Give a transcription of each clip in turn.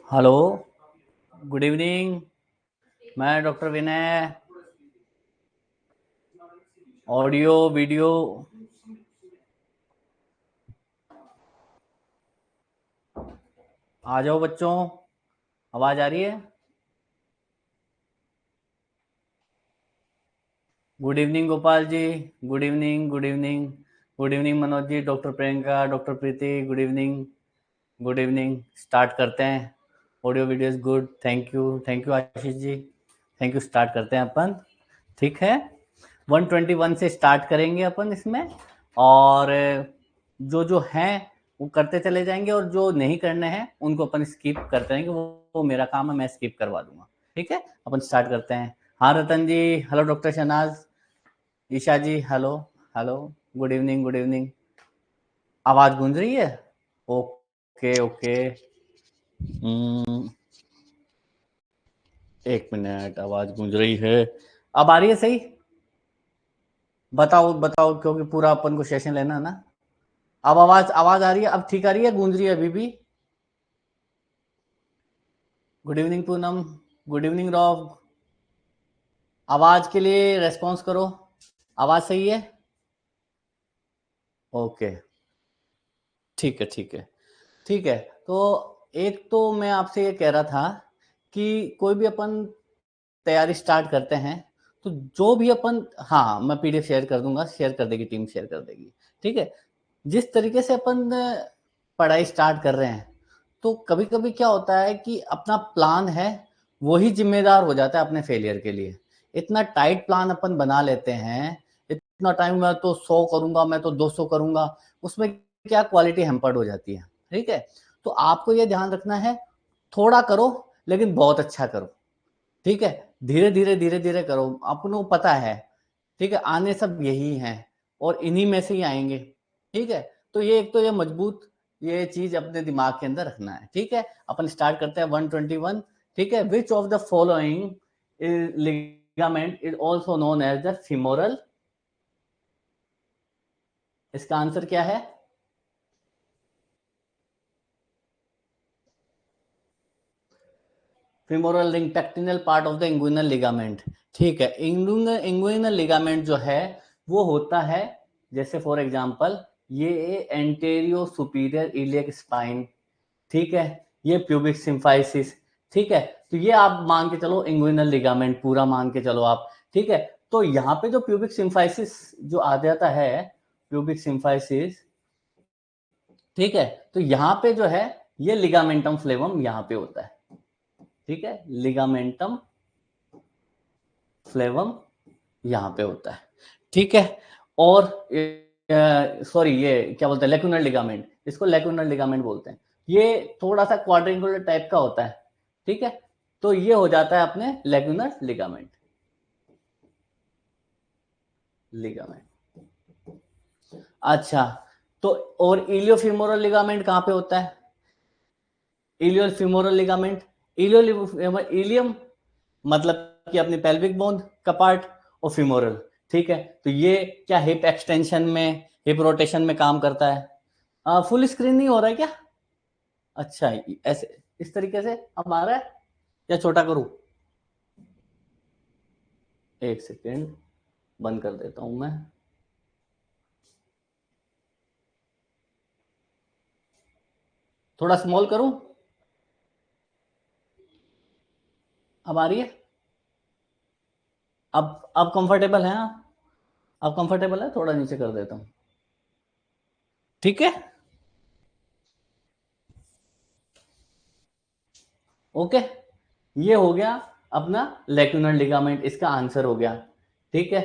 Hello, good evening. मैं doctor Vinay. Audio video आ जाओ बच्चों, आवाज आ रही है? Good evening Gopal ji, good evening, good evening, good evening Manoj ji, doctor Priyanka, doctor Preeti, good evening, good evening. Start करते हैं। Audio video is good, thank you Ashish ji, thank you. Start करते हैं अपन, ठीक है। 121 से स्टार्ट करेंगे अपन इसमें, और जो हैं वो करते चले जाएंगे, और जो नहीं करने हैं उनको अपन स्किप करते रहेंगे। वो मेरा काम है, मैं स्किप करवा दूंगा, ठीक है। अपन स्टार्ट करते हैं। हाँ Ratan ji, hello doctor Shahnaz, Isha ji, hello hello, good evening, good evening. आवाज गूंज रही है? Okay okay. एक मिनट, आवाज गूंज रही है। अब आ रही है सही? बताओ बताओ, क्योंकि पूरा अपन को सेशन लेना है ना। अब आवाज आवाज आ रही है? अब ठीक आ रही है? गूंज रही है अभी भी? Good evening Poonam, good evening Rob. आवाज के लिए रेस्पॉन्स करो। आवाज सही है? ओके, ठीक है ठीक है ठीक है। तो एक तो मैं आपसे ये कह रहा था कि कोई भी अपन तैयारी स्टार्ट करते हैं, तो जो भी अपन, हाँ मैं पीडीएफ शेयर कर दूंगा, शेयर कर देगी टीम, शेयर कर देगी, ठीक है। जिस तरीके से अपन पढ़ाई स्टार्ट कर रहे हैं, तो कभी कभी क्या होता है कि अपना प्लान है वही जिम्मेदार हो जाता है अपने फेलियर के लिए। इतना टाइट प्लान अपन बना लेते हैं, इतना टाइम मैं तो 100 करूंगा, मैं तो 200 करूंगा, उसमें क्या क्वालिटी हैम्पर्ड हो जाती है, ठीक है। तो आपको ये ध्यान रखना है, थोड़ा करो लेकिन बहुत अच्छा करो, ठीक है। धीरे धीरे धीरे धीरे करो, आपको पता है, ठीक है। आने सब यही हैं, और इन्हीं में से ही आएंगे, ठीक है। तो ये एक तो ये मजबूत ये चीज अपने दिमाग के अंदर रखना है, ठीक है। अपन स्टार्ट करते हैं 121, ठीक है। Which of the following ligament is also known as the femoral? इसका आंसर क्या है? femoral ring, pectinal part of the inguinal ligament, ठीक है। इंगुइनल लिगामेंट जो है वो होता है, जैसे फॉर एग्जांपल ये एंटेरियो सुपीरियर इलियक स्पाइन, ठीक है। ये प्यूबिक सिम्फाइसिस, ठीक है। तो ये आप मान के चलो इंगुइनल लिगामेंट पूरा मान के चलो आप, ठीक है। तो यहाँ पे जो प्यूबिक सिम्फाइसिस जो आ जाता है, प्यूबिक सिम्फाइसिस, ठीक है। तो यहाँ पे जो है ये लिगामेंटम फ्लेवम यहाँ पे होता है, ठीक है। लिगामेंटम फ्लेवम यहाँ पे होता है, ठीक है। और सॉरी, ये क्या बोलते हैं, लेक्यूनर लिगामेंट, इसको लेक्यूनर लिगामेंट बोलते हैं। ये थोड़ा सा क्वाड्रेंगुलर टाइप का होता है, ठीक है। तो ये हो जाता है अपने लेक्यूनर लिगामेंट, लिगामेंट। अच्छा, तो और इलियोफिमोरल लिगामेंट कहाँ पे होता है? इलियो फिमोरल लिगामेंट, इलियम मतलब कि अपनी पेल्विक बोन का पार्ट, और फिमोरल, ठीक है। तो ये क्या हिप एक्सटेंशन में, हिप रोटेशन में काम करता है। फुल स्क्रीन नहीं हो रहा है क्या? अच्छा, ऐसे इस तरीके से अब आ रहा है या छोटा करूं? एक सेकेंड, बंद कर देता हूं मैं। थोड़ा स्मॉल करूं? अब आ रही है? अब कंफर्टेबल है ना? अब कंफर्टेबल है? थोड़ा नीचे कर देता हूं, ठीक है। ओके, ये हो गया अपना लेक्यूनर लिगामेंट, इसका आंसर हो गया, ठीक है।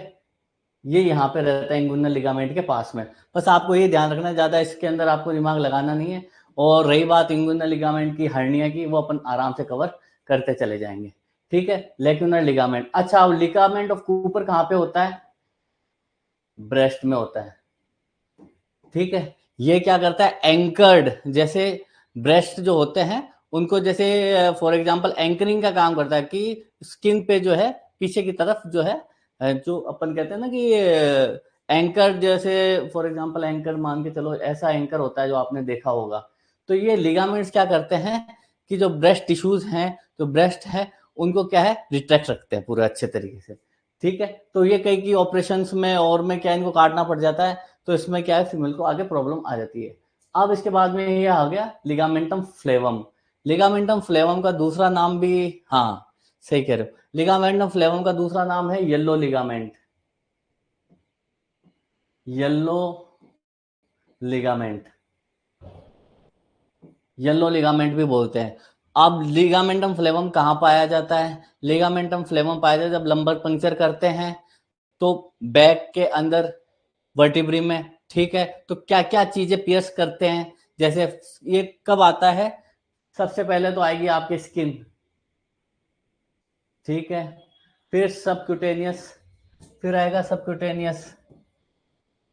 ये यहाँ पे रहता है इंगुइनल लिगामेंट के पास में। बस आपको ये ध्यान रखना है, ज्यादा इसके अंदर आपको दिमाग लगाना नहीं है। और रही बात इंगुइनल लिगामेंट की, हर्निया की, वो अपन आराम से कवर करते चले जाएंगे, ठीक है। लेक्यूनर लिगामेंट, अच्छा, लिगामेंट ऑफ कूपर कहाँ पे होता है? ब्रेस्ट में होता है, ठीक है। ये क्या करता है, एंकर्ड, जैसे ब्रेस्ट जो होते हैं उनको, जैसे फॉर एग्जांपल एंकरिंग का काम करता है, कि स्किन पे जो है पीछे की तरफ जो है, जो अपन कहते हैं ना कि एंकर, जैसे फॉर एग्जांपल एंकर मान के चलो, ऐसा एंकर होता है जो आपने देखा होगा। तो ये लिगामेंट्स क्या करते हैं कि जो ब्रेस्ट टिश्यूज हैं, जो ब्रेस्ट है, उनको क्या है रिट्रैक्ट रखते हैं पूरे अच्छे तरीके से। ठीक है, तो ये कई की ऑपरेशंस में और में क्या इनको काटना पड़ जाता है, तो इसमें क्या है फीमेल को आगे प्रॉब्लम आ जाती है। अब इसके बाद में ये आ गया लिगामेंटम फ्लेवम। लिगामेंटम फ्लेवम का दूसरा नाम भी, हाँ सही कह रहे हो, लिगामेंटम फ्लेवम का दूसरा नाम है yellow ligament. Yellow ligament, yellow ligament भी बोलते हैं। अब लिगामेंटम फ्लेवम कहाँ पाया जाता है? लिगामेंटम फ्लेवम पाया जाता है जब लंबर पंक्चर करते हैं तो बैक के अंदर वर्टिब्री में। ठीक है, तो क्या क्या चीजें पियर्स करते हैं, जैसे ये कब आता है? सबसे पहले तो आएगी आपकी स्किन, ठीक है, फिर सबक्यूटेनियस, फिर आएगा सबक्यूटेनियस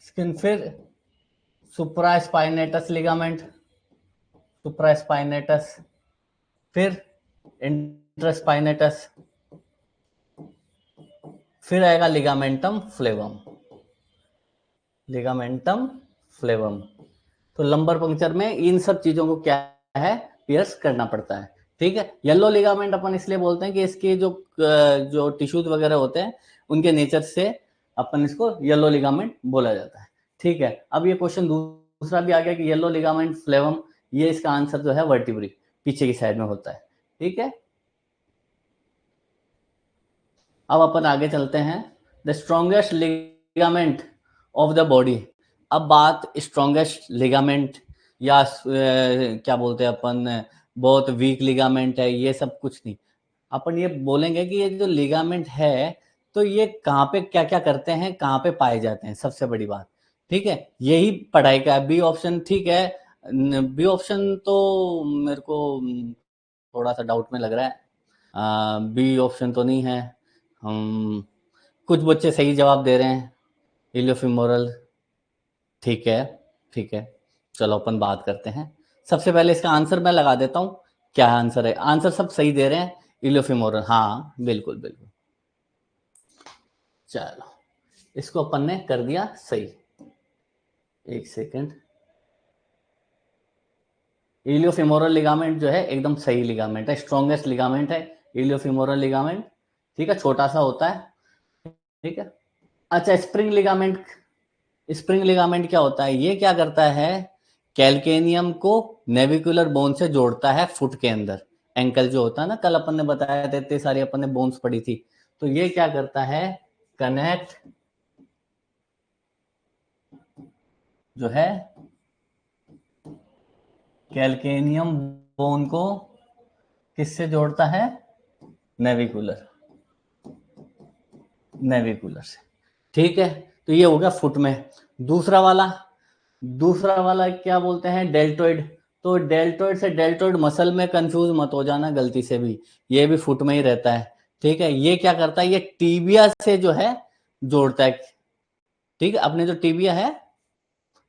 स्किन, फिर सुप्रास्पाइनेटस लिगामेंट, सुप्रास्पाइनेटस, फिर इंटरस्पाइनेटस, फिर आएगा लिगामेंटम फ्लेवम, लिगामेंटम फ्लेवम। तो लंबर पंक्चर में इन सब चीजों को क्या है पियर्स करना पड़ता है। ठीक है, येलो लिगामेंट अपन इसलिए बोलते हैं कि इसके जो टिश्यूज वगैरह होते हैं उनके नेचर से अपन इसको येलो लिगामेंट बोला जाता है। ठीक है, अब ये क्वेश्चन दूसरा भी आ गया कि येलो लिगामेंट फ्लेवम, ये इसका आंसर जो है वर्टिब्री पीछे की साइड में होता है। ठीक है, अब अपन आगे चलते हैं। The strongest ligament of the body. अब बात स्ट्रॉन्गेस्ट लिगामेंट या क्या बोलते हैं अपन बहुत वीक लिगामेंट है, ये सब कुछ नहीं। अपन ये बोलेंगे कि ये जो लिगामेंट है तो ये कहाँ पे क्या क्या करते हैं, कहाँ पे पाए जाते हैं, सबसे बड़ी बात। ठीक है, यही पढ़ाई का बी ऑप्शन। ठीक है, बी ऑप्शन तो मेरे को थोड़ा सा डाउट में लग रहा है, बी ऑप्शन तो नहीं है। हम कुछ बच्चे सही जवाब दे रहे हैं, इलियोफिमोरल। ठीक है, ठीक है, चलो अपन बात करते हैं। सबसे पहले इसका आंसर मैं लगा देता हूँ, क्या आंसर है? आंसर सब सही दे रहे हैं, इलियोफिमोरल, हाँ बिल्कुल बिल्कुल। चलो इसको अपन ने कर दिया सही। एक सेकंड, इलियोफिमोरल लिगामेंट जो है एकदम सही लिगामेंट है, स्ट्रॉन्गेस्ट लिगामेंट है इलियोफिमोरल लिगामेंट। ठीक है, छोटा सा होता है। ठीक है, अच्छा स्प्रिंग लिगामेंट, स्प्रिंग लिगामेंट क्या होता है? ये क्या करता है, कैल्केनियम को नेविकुलर बोन से जोड़ता है फुट के अंदर। एंकल जो होता है ना, कल अपन ने बताया था, इतनी सारी अपन ने बोन्स पढ़ी थी, तो ये क्या करता है, कनेक्ट जो है कैल्केनियम बोन को किससे जोड़ता है? नेविकुलर, नेविकुलर से। ठीक है, तो ये हो गया फुट में। दूसरा वाला, दूसरा वाला क्या बोलते हैं? डेल्टोइड। तो डेल्टोइड से डेल्टोइड मसल में कंफ्यूज मत हो जाना गलती से भी, ये भी फुट में ही रहता है। ठीक है, ये क्या करता है, ये टीबिया से जो है जोड़ता है। ठीक है, अपने जो टीबिया है,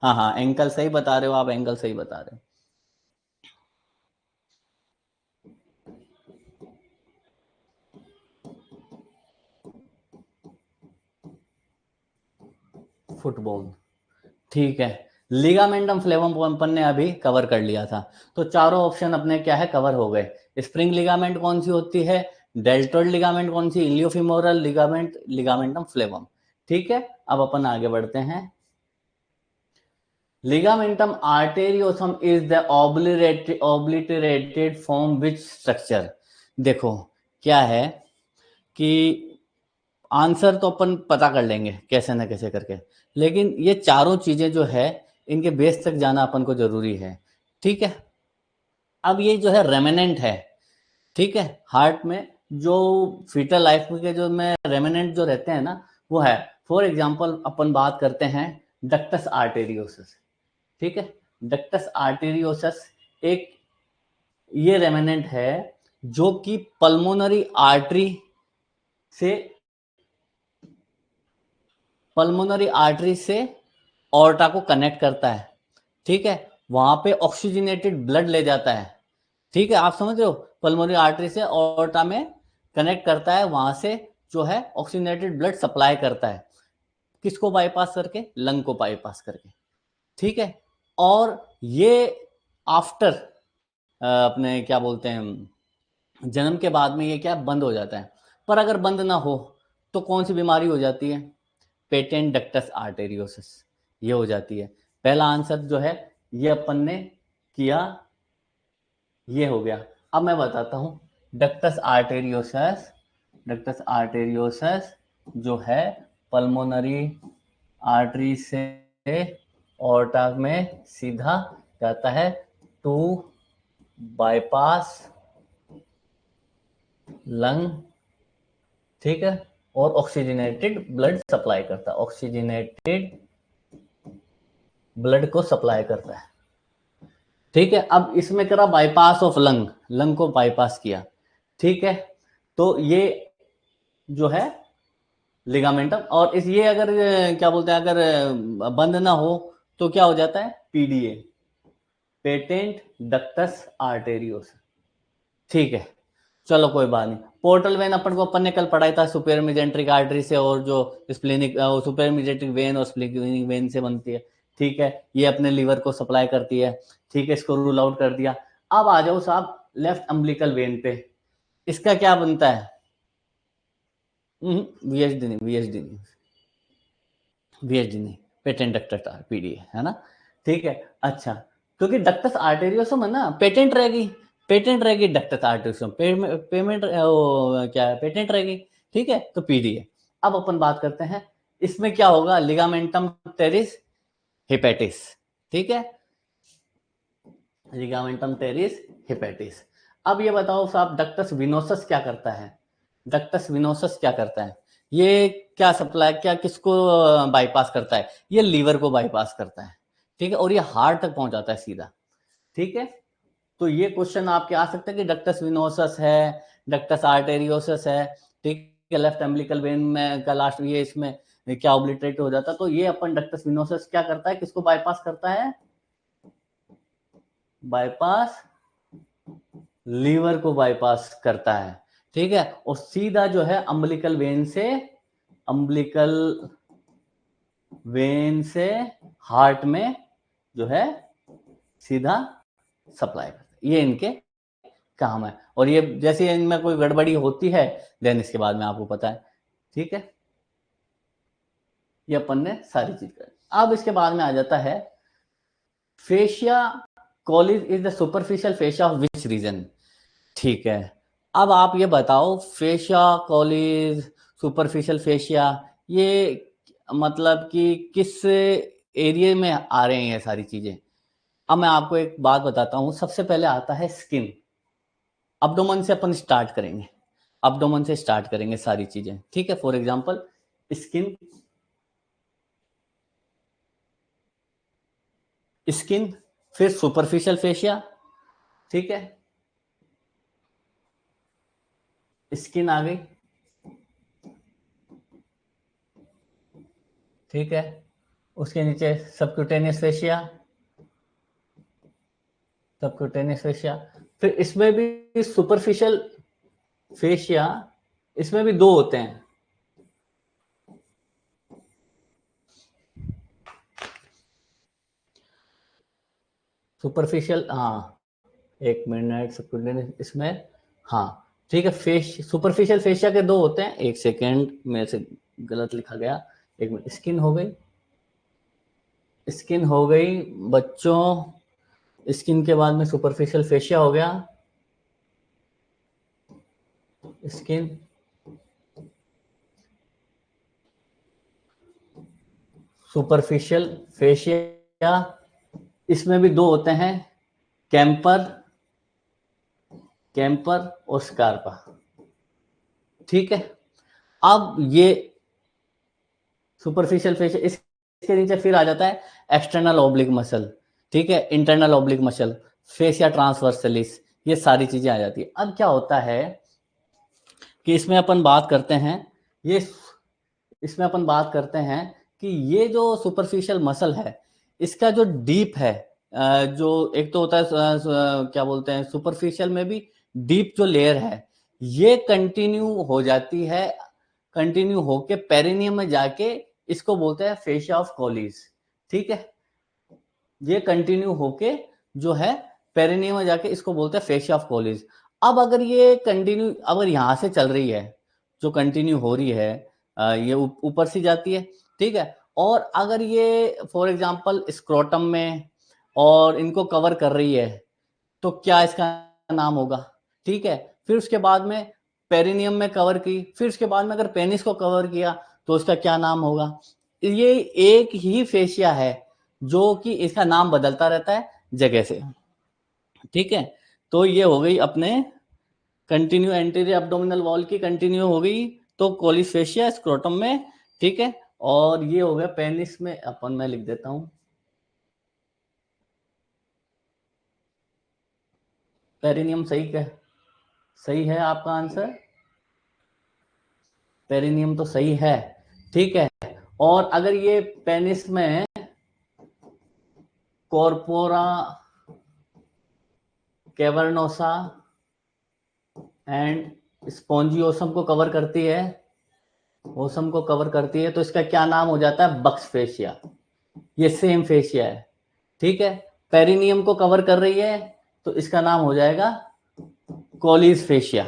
हाँ हाँ एंकल सही बता रहे हो आप, एंकल सही बता रहे हो। फुटबोन, ठीक है। लिगामेंटम फ्लेवम अपन ने अभी कवर कर लिया था, तो चारों ऑप्शन अपने क्या है कवर हो गए। स्प्रिंग लिगामेंट कौन सी होती है, डेल्टोइड लिगामेंट कौन सी, इलियोफिमोरल लिगामेंट, लिगामेंटम फ्लेवम। ठीक है, अब अपन आगे बढ़ते हैं। Ligamentum आर्टेरियोसम is the obliterated form which structure. देखो क्या है कि आंसर तो अपन पता कर लेंगे कैसे ना कैसे करके, लेकिन ये चारों चीजें जो है इनके बेस तक जाना अपन को जरूरी है। ठीक है, अब ये जो है रेमिनेंट है, ठीक है, हार्ट में जो फीटल लाइफ के जो में रेमिनेंट जो रहते हैं ना, वो है। फॉर एग्जांपल अपन बात करते हैं डक्टस आर्टेरियोसस। ठीक है, डक्टस आर्टेरियोसस एक ये रेमिनेंट है जो कि पल्मोनरी आर्टरी से, पल्मोनरी आर्टरी से ऑर्टा को कनेक्ट करता है। ठीक है, वहां पे ऑक्सीजनेटेड ब्लड ले जाता है। ठीक है, आप समझ रहे हो, पल्मोनरी आर्टरी से ऑर्टा में कनेक्ट करता है, वहां से जो है ऑक्सीजनेटेड ब्लड सप्लाई करता है, किसको बाईपास करके? लंग को बाईपास करके। ठीक है, और ये आफ्टर अपने क्या बोलते हैं जन्म के बाद में ये क्या बंद हो जाता है। पर अगर बंद ना हो तो कौन सी बीमारी हो जाती है? पेटेंट डक्टस आर्टेरियोसिस, ये हो जाती है। पहला आंसर जो है ये अपन ने किया, ये हो गया। अब मैं बताता हूं डक्टस आर्टेरियोसस, डक्टस आर्टेरियोसस जो है पल्मोनरी आर्टरी से ऑर्टा में सीधा जाता है टू बाईपास लंग, ठीक है, और ऑक्सीजनेटेड ब्लड सप्लाई करता है, ऑक्सीजनेटेड ब्लड को सप्लाई करता है, ठीक है। अब इसमें करा बाईपास ऑफ लंग, लंग को बाईपास किया, ठीक है। तो ये जो है लिगामेंटम, और इस ये अगर क्या बोलते हैं अगर बंद ना हो तो क्या हो जाता है? पीडीए, पेटेंट डक्टस आर्टेरियोस, ठीक है। चलो कोई बात नहीं। पोर्टल वेन अपन को अपन ने कल पढ़ाया था, सुपेरियर मेजेंट्रिक आर्टरी से और जो स्प्लेनिक सुपेरियर मेजेंट्रिक वेन और स्प्लेनिक वेन से बनती है, ठीक है। ये अपने लीवर को सप्लाई करती है, ठीक है। इसको रूल आउट कर दिया। अब आ जाओ साहब लेफ्ट अम्बिलिकल वेन पे, इसका क्या बनता है? वीएचडी नहीं, वीएचडी नहीं, वीएचडी नहीं, पेटेंट डक्टस पीडीए है ना, ठीक है। अच्छा, क्योंकि डक्टस आर्टेरियोसम है ना, पेटेंट रहेगी, पेटेंट रहेगी डक्टस आर्टेरियोसम, पेमेंट क्या है, पेटेंट रहेगी, ठीक है। तो पीडीए। अब अपन बात करते हैं इसमें क्या होगा, लिगामेंटम टेरिस हिपैटिस, ठीक है, लिगामेंटम टेरिस हिपैटिस। अब ये बताओ साहब डक्टस विनोसस क्या करता है? डक्टस विनोसस क्या करता है? ये क्या सप्लाई, क्या किसको बाईपास करता है? ये लीवर को बाईपास करता है, ठीक है, और ये हार्ट तक पहुंचाता है सीधा, ठीक है। तो ये क्वेश्चन आपके आ सकते हैं कि डक्टस विनोसस है, डक्टस आर्टेरियोसस है, ठीक है, लेफ्ट एम्बिलिकल वेन में का लास्ट ये इसमें क्या ऑब्लिटरेट हो जाता है। तो ये अपन डक्टस विनोसस क्या करता है, किसको बाईपास करता है? बाईपास लीवर को बाईपास करता है, ठीक है, और सीधा जो है अम्बिलिकल वेन से, अम्बिलिकल वेन से हार्ट में जो है सीधा सप्लाई करता है। ये इनके काम है, और ये जैसे इनमें कोई गड़बड़ी होती है देन इसके बाद में आपको पता है, ठीक है। ये अपन ने सारी चीज कर। अब इसके बाद में आ जाता है fascia college is the superficial fascia of which region, ठीक है। अब आप ये बताओ फेशिया कॉलिज सुपरफिशियल फेशिया, ये मतलब कि किस एरिया में आ रहे हैं ये सारी चीजें? अब मैं आपको एक बात बताता हूं, सबसे पहले आता है स्किन, अब्डोमन से अपन स्टार्ट करेंगे, अब्डोमन से स्टार्ट करेंगे सारी चीजें, ठीक है। फॉर एग्जांपल स्किन, स्किन, फिर सुपरफिशियल फेशिया, ठीक है, स्किन आ गई, ठीक है। उसके नीचे सबक्यूटेनियस फेशिया, सबक्यूटेनियस फेशिया, फिर इसमें भी सुपरफिशियल फेशिया, इसमें भी दो होते हैं, सुपरफिशियल, हाँ एक मिनट, सबक्यूटेनियस इसमें, हाँ ठीक है। सुपरफिशियल फेशिया के दो होते हैं, एक सेकेंड मेरे से गलत लिखा गया, एक मिनट। स्किन हो गई, स्किन हो गई बच्चों, स्किन के बाद में सुपरफिशियल फेशिया हो गया, स्किन, सुपरफिशियल फेशिया, इसमें भी दो होते हैं, कैंपर, कैंपर और स्कारपा, ठीक है। अब ये सुपरफिशियल फेशिया, इसके नीचे फिर आ जाता है एक्सटर्नल ओब्लिक मसल, ठीक है, इंटरनल ओब्लिक मसल, फेशिया ट्रांसवर्सलिस, ये सारी चीजें आ जाती है। अब क्या होता है कि इसमें अपन बात करते हैं, ये इसमें अपन बात करते हैं कि ये जो सुपरफिशियल मसल है, इसका जो डीप है, जो एक तो होता है क्या बोलते हैं सुपरफिशियल में भी डीप जो लेयर है, ये कंटिन्यू हो जाती है, कंटिन्यू होके पेरिनियम में जाके इसको बोलते हैं फेशिया ऑफ कोलिस, ठीक है। ये कंटिन्यू होके जो है पेरिनियम में जाके इसको बोलते हैं फेशिया ऑफ कोलिस। अब अगर ये कंटिन्यू, अगर यहाँ से चल रही है, जो कंटिन्यू हो रही है, ये ऊपर से जाती है, ठीक है, और अगर ये फॉर एग्जांपल स्क्रोटम में और इनको कवर कर रही है, तो क्या इसका नाम होगा? ठीक है, फिर उसके बाद में पेरिनियम में कवर की, फिर उसके बाद में अगर पेनिस को कवर किया तो उसका क्या नाम होगा? ये एक ही फेशिया है जो कि इसका नाम बदलता रहता है जगह से, ठीक है। तो ये हो गई अपने कंटिन्यू एंटीरियर एब्डोमिनल वॉल की कंटिन्यू हो गई, तो कोलिस फेशिया स्क्रोटम में, ठीक है। और ये हो गया पेनिस में, अपन मैं लिख देता हूं पेरिनियम। सही है आपका आंसर, पेरिनियम तो सही है, ठीक है। और अगर ये पेनिस में कॉर्पोरा कैवर्नोसा एंड स्पॉन्जियोसम को कवर करती है, ओसम को कवर करती है, तो इसका क्या नाम हो जाता है? बक्स फेशिया। ये सेम फेशिया है, ठीक है। पेरिनियम को कवर कर रही है तो इसका नाम हो जाएगा कोलिस फेशिया,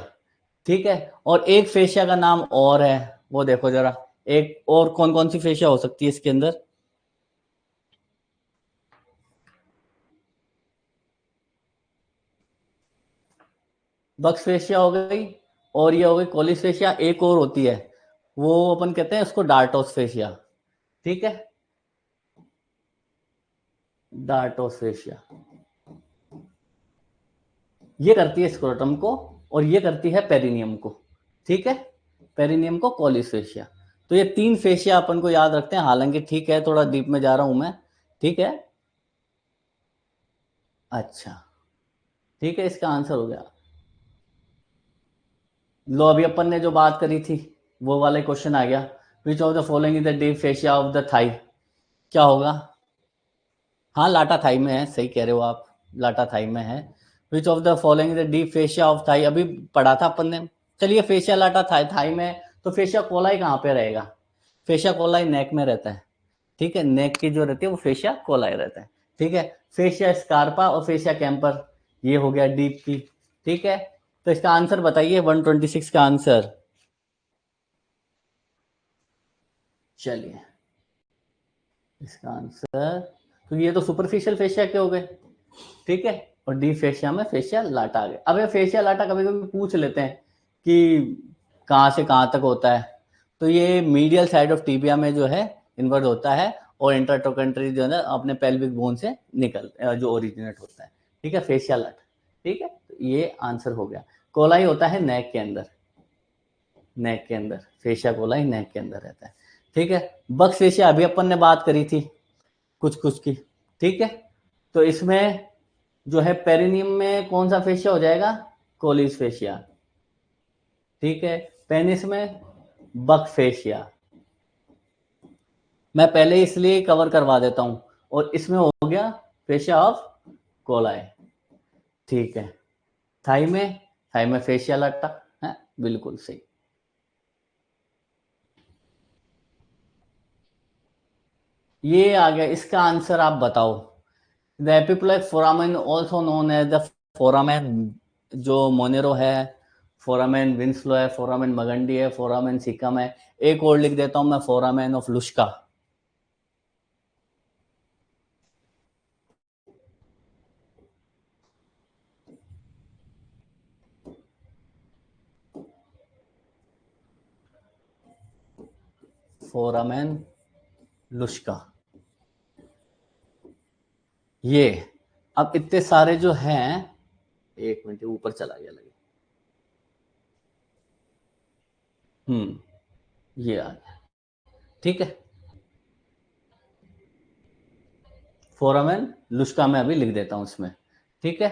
ठीक है। और एक फेशिया का नाम और है, वो देखो जरा, एक और कौन कौन सी फेशिया हो सकती है इसके अंदर? बक्स फेशिया हो गई, और ये हो गई कोलिस फेशिया। एक और होती है, वो अपन कहते हैं उसको डार्टोस फेशिया, ठीक है, डार्टोस फेशिया। ये करती है स्क्रोटम को, और ये करती है पेरिनियम को, ठीक है, पेरिनियम को कोलिस फेशिया। तो ये तीन फेशिया अपन को याद रखते हैं, हालांकि ठीक है थोड़ा डीप में जा रहा हूं मैं, ठीक है। अच्छा, ठीक है, इसका आंसर हो गया। लो, अभी अपन ने जो बात करी थी वो वाले क्वेश्चन आ गया, which of the following is the deep fascia of the thigh? क्या होगा? हाँ, लाटा थाई में है, सही कह रहे हो आप, लाटा थाई में है। Which of the following the deep fascia of thigh, अभी पढ़ा था अपन ने। चलिए, फेशिया लाटा थाई थाई में, तो फेशिया कोलाई कहाँ पे रहेगा? फेशिया कोलाई नेक में रहता है, ठीक है, नेक की जो रहती है वो फेशिया कोलाई रहता है, ठीक है। फेशिया स्कारपा और फेशिया कैंपर, ये हो गया डीप की, ठीक है। तो इसका आंसर बताइए, 126 का आंसर। चलिए, इसका आंसर, तो ये तो सुपरफिशियल फेशिया के हो गए, ठीक है, और डीप फेशिया में फेशिया लाटा आ गया। अब ये फेशिया लाटा कभी कभी पूछ लेते हैं कि कहाँ से कहाँ तक होता है, तो ये मीडियल साइड ऑफ टीबिया में जो है इन्वर्ट होता है, और इंटरटोकेंट्री जो है ना अपने पेल्विक बोन से निकल जो ओरिजिनेट होता है, ठीक है, फेशिया लाटा, ठीक है। तो ये आंसर हो गया। कोलाई होता है नेक के अंदर, नेक के अंदर फेशिया कोलाई नेक के अंदर रहता है, ठीक है। बक्स फेशिया अभी अपन ने बात करी थी कुछ कुछ की, ठीक है। तो इसमें जो है पेरिनियम में कौन सा फेशिया हो जाएगा? कोलिस फेशिया, ठीक है। पेनिस में बक फेशिया। मैं पहले इसलिए कवर करवा देता हूं, और इसमें हो गया फेशिया ऑफ कोलाई, ठीक है। थाई में, थाई में फेशिया लाटा है, बिल्कुल सही। ये आ गया, इसका आंसर आप बताओ। The epiploic foramen also known as the foramen जो मोनेरो है, फोरामेन विंसलो है, फोरामेन मगंडी है, फोरामेन सिकम है, एक और लिख देता हूं मैं, foramen of Luschka. Foramen Luschka, ये। अब इतने सारे जो हैं, एक मिनट, ऊपर चला गया लगे, ये आ गया, ठीक है। फोरामेन लुश्का में अभी लिख देता हूं इसमें, ठीक है।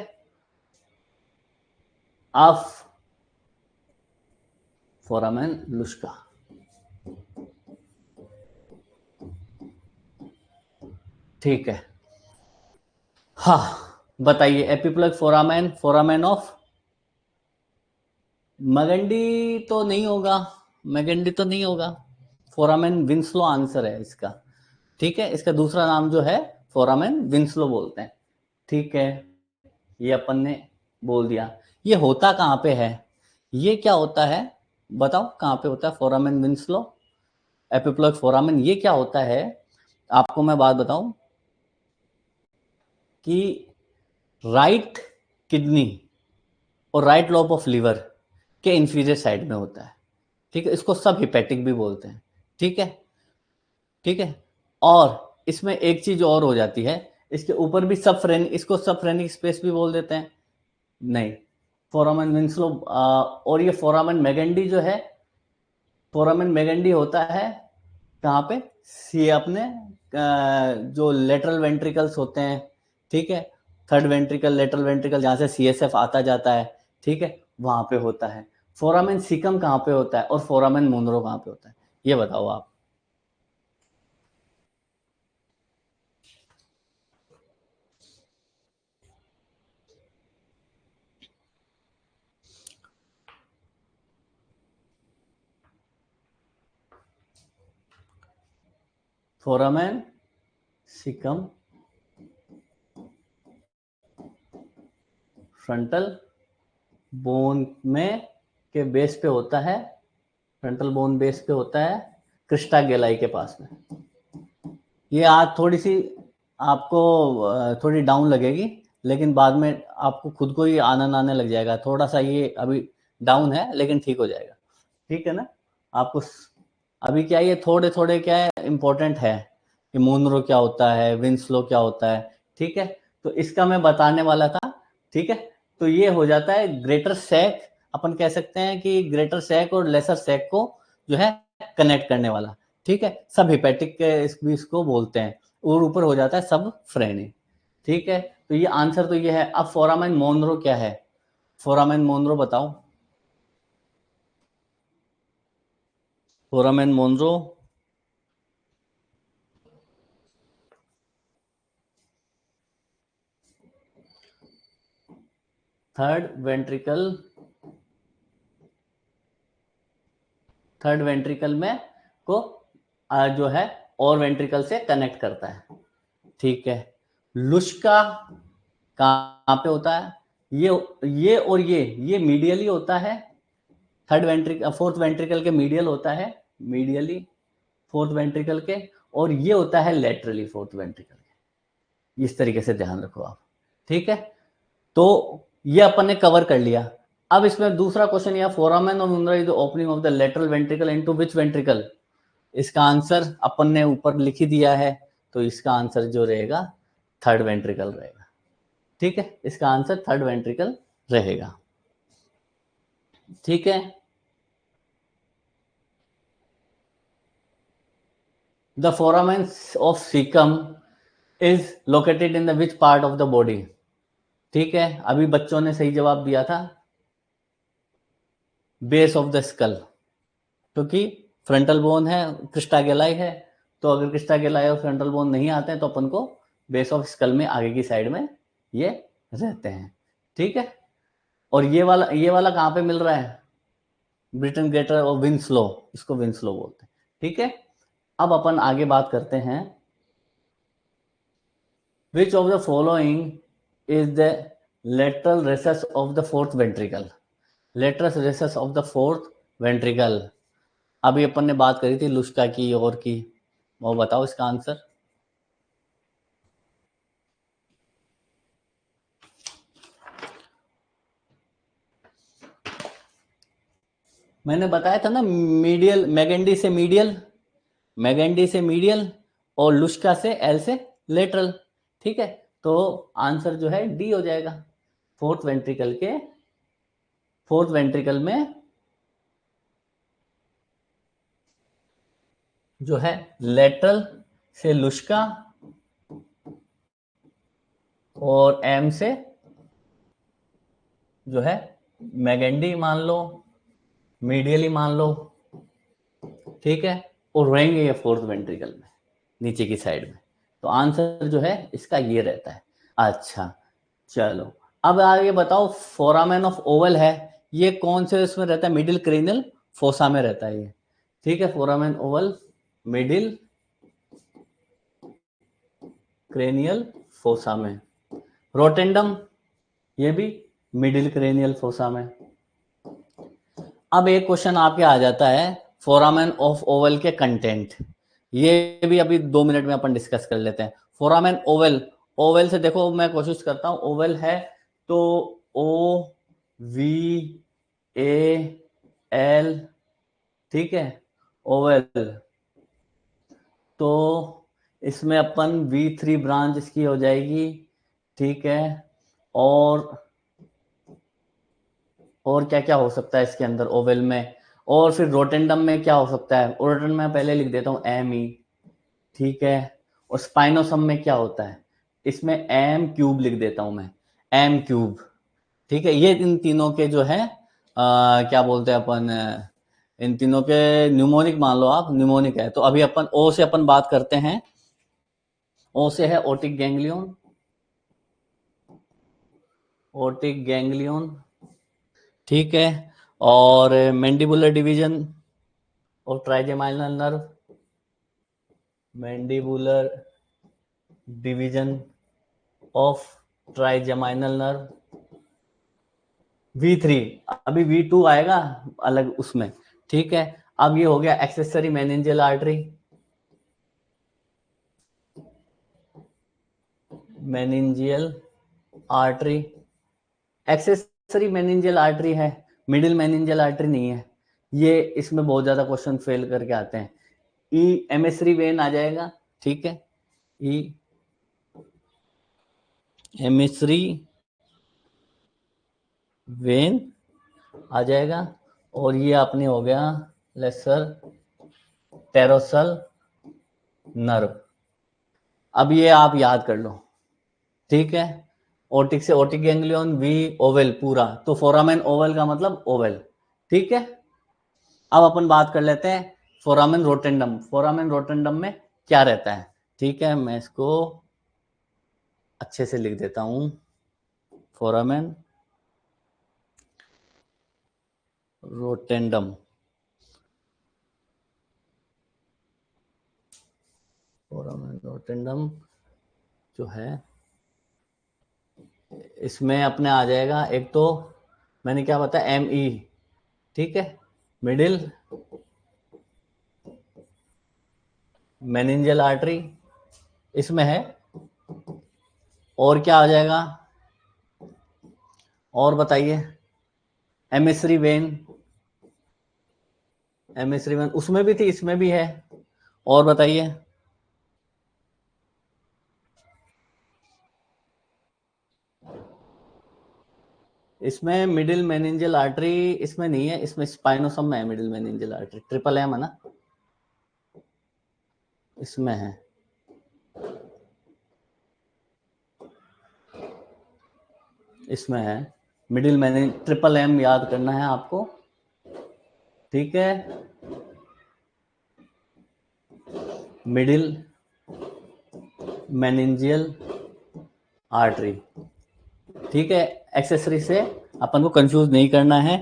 ऑफ फोरामेन लुश्का, ठीक है। हाँ, बताइए, एपिप्लग फोरामेन, फोरामेन ऑफ मगंडी तो नहीं होगा, मगंडी तो नहीं होगा, फोरामेन विंस्लो आंसर है इसका, ठीक है। इसका दूसरा नाम जो है फोरामेन विंस्लो बोलते हैं, ठीक है। ये अपन ने बोल दिया। ये होता कहाँ पे है, ये क्या होता है बताओ, कहाँ पे होता है फोरामेन विंस्लो एपिप्लॉइड फोरामेन, ये क्या होता है? आपको मैं बात बताऊं कि राइट किडनी और राइट लोब ऑफ लिवर के इंफीरियर साइड में होता है, ठीक है, इसको सब हिपैटिक भी बोलते हैं, ठीक है, ठीक है। और इसमें एक चीज और हो जाती है, इसके ऊपर भी सब फ्रेनिक, इसको सब फ्रेनिक स्पेस भी बोल देते हैं, नहीं, फोरामेन विंस्लो और ये फोरामेन मैगेंडी जो है, फोरामेन मैगेंडी होता है कहाँ पे, सी अपने जो लेटरल वेंट्रिकल्स होते हैं, ठीक है, थर्ड वेंट्रिकल, लेटरल वेंट्रिकल, जहाँ से सीएसएफ आता जाता है, ठीक है, वहां पे होता है। फोरामेन सिकम कहाँ पे होता है और फोरामेन मोनरो कहाँ पे होता है, ये बताओ आप। फोरामेन सिकम फ्रंटल बोन में के बेस पे होता है, फ्रंटल बोन बेस पे होता है, क्रिस्टा गेलाई के पास में। ये आज थोड़ी सी आपको थोड़ी डाउन लगेगी, लेकिन बाद में आपको खुद को ही आनंद आने लग जाएगा, थोड़ा सा ये अभी डाउन है लेकिन ठीक हो जाएगा, ठीक है ना। आपको अभी क्या, ये थोड़े थोड़े क्या है इंपॉर्टेंट है कि मोनरो क्या होता है, विंस्लो क्या होता है, ठीक है, तो इसका मैं बताने वाला था, ठीक है। तो ये हो जाता है ग्रेटर सैक, अपन कह सकते हैं कि ग्रेटर सैक और लेसर सैक को जो है कनेक्ट करने वाला, ठीक है, सब हिपैटिक के भी इसको बोलते हैं, और ऊपर हो जाता है सब फ्रेनी, ठीक है। तो ये आंसर तो ये है। अब फोरामेन मोनरो क्या है, फोरामेन मोनरो बताओ, foramen Monro. Third ventricle, third ventricle में को जो है और वेंट्रिकल से कनेक्ट करता है, ठीक है। लुश्का कहाँ पे होता है, ये और ये मीडियली होता है, थर्ड वेंट्रिकल फोर्थ वेंट्रिकल के मीडियल होता है, मीडियली फोर्थ वेंट्रिकल के, और ये होता है लेटरली फोर्थ वेंट्रिकल के, इस तरीके से ध्यान रखो आप, ठीक है। तो ये अपन ने कवर कर लिया। अब इसमें दूसरा क्वेश्चन यह, फोरामेन ऑफ उमरा is the opening of the lateral ventricle into which ventricle, इसका आंसर अपन ने ऊपर लिख ही दिया है, तो इसका आंसर जो रहेगा थर्ड वेंट्रिकल रहेगा, ठीक है, इसका आंसर थर्ड वेंट्रिकल रहेगा, ठीक है। The foramen of caecum is located in the which part of the body, ठीक है, अभी बच्चों ने सही जवाब दिया था, बेस ऑफ द स्कल, क्योंकि फ्रंटल बोन है, क्रिस्टा गेलाई है, तो अगर क्रिस्टा गेलाई और फ्रंटल बोन नहीं आते हैं तो अपन को बेस ऑफ स्कल में आगे की साइड में ये रहते हैं, ठीक है। और ये वाला कहाँ पे मिल रहा है, ब्रिटेन ग्रेटर और विंस्लो, इसको विंस्लो बोलते हैं, ठीक है। अब अपन आगे बात करते हैं, विच of the following is the lateral rhesus of the fourth ventricle, lateral rhesus of the fourth ventricle, अभी अपन ने बात करी थी लुस्का की और की, वो बताओ इसका आंसर। मैंने बताया था ना, मीडियल, मैगेंडी से मीडियल, मैगेंडी से मीडियल, और लुस्का से एल से लेटरल, ठीक है। तो आंसर जो है डी हो जाएगा, फोर्थ वेंट्रिकल के, फोर्थ वेंट्रिकल में जो है लेटरल से लुस्का और एम से जो है मैगेंडी मान लो, मीडियली मान लो, ठीक है, और रहेंगे ये फोर्थ वेंट्रिकल में नीचे की साइड में, तो आंसर जो है इसका ये रहता है। अच्छा, चलो अब आगे बताओ, फोरामेन ऑफ ओवल है, ये कौन से इसमें रहता है, मिडिल क्रेनियल फोसा में रहता है ये, ठीक है, foramen Oval middle cranial fossa में। रोटेंडम ये भी मिडिल क्रेनियल फोसा में। अब एक क्वेश्चन आपके आ जाता है फोरामेन ऑफ ओवल के कंटेंट। ये भी अभी 2 मिनट में अपन डिस्कस कर लेते हैं। फोरामेन ओवल, ओवल से देखो मैं कोशिश करता हूं, ओवल है तो ओ वी ए एल, ठीक है, ओवल। तो इसमें अपन V3 ब्रांच इसकी हो जाएगी, ठीक है। और क्या क्या हो सकता है इसके अंदर ओवल में, और फिर रोटेंडम में क्या हो सकता है, रोटेंडम में पहले लिख देता हूँ एम ई, ठीक है। और स्पाइनोसम में क्या होता है, इसमें एम क्यूब लिख देता हूं मैं, एम क्यूब, ठीक है। ये इन तीनों के जो है क्या बोलते हैं अपन, इन तीनों के न्यूमोनिक मान लो आप, न्यूमोनिक है। तो अभी अपन ओ से अपन बात करते हैं। ओ से है ओटिक गैंग्लियन, ओटिक गैंग्लियन, ठीक है। और मैंडिबुलर डिवीजन और trigeminal nerve, mandibular division of trigeminal nerve, V3। अभी V2 आएगा अलग उसमें, ठीक है। अब ये हो गया accessory meningeal artery, meningeal artery, accessory meningeal artery है, मिडिल मेनिंजियल आर्टरी नहीं है। ये इसमें बहुत ज्यादा क्वेश्चन फेल करके आते हैं। ई एमिसरी वेन आ जाएगा, ठीक है, ई एमिसरी वेन आ जाएगा। और ये आपने हो गया लेसर टेरोसल नर्व। अब ये आप याद कर लो, ठीक है। ओटिक से ओटिक गैंग्लियन, वी ओवल पूरा, तो फोरामेन ओवल का मतलब ओवल, ठीक है। अब अपन बात कर लेते हैं फोरामेन रोटेंडम। फोरामेन रोटेंडम में क्या रहता है, ठीक है, मैं इसको अच्छे से लिख देता हूं। फोरामेन रोटेंडम, फोरामेन रोटेंडम जो है, इसमें अपने आ जाएगा, एक तो मैंने क्या बताया, एम ई, ठीक है, मिडिल मेनिंजियल आर्टरी इसमें है। और क्या आ जाएगा, और बताइए, एमिसरी वेन, एमिसरी वेन उसमें भी थी, इसमें भी है। और बताइए, इसमें मिडिल मेनिंजियल आर्टरी इसमें नहीं है, इसमें स्पाइनोसम में है middle meningeal artery, triple M है ना, इसमें है। इसमें है मिडिल मेनिंज, ट्रिपल एम याद करना है आपको, ठीक है। मिडिल मेनिंजियल आर्टरी, ठीक है। एक्सेसरी से अपन को कंफ्यूज नहीं करना है,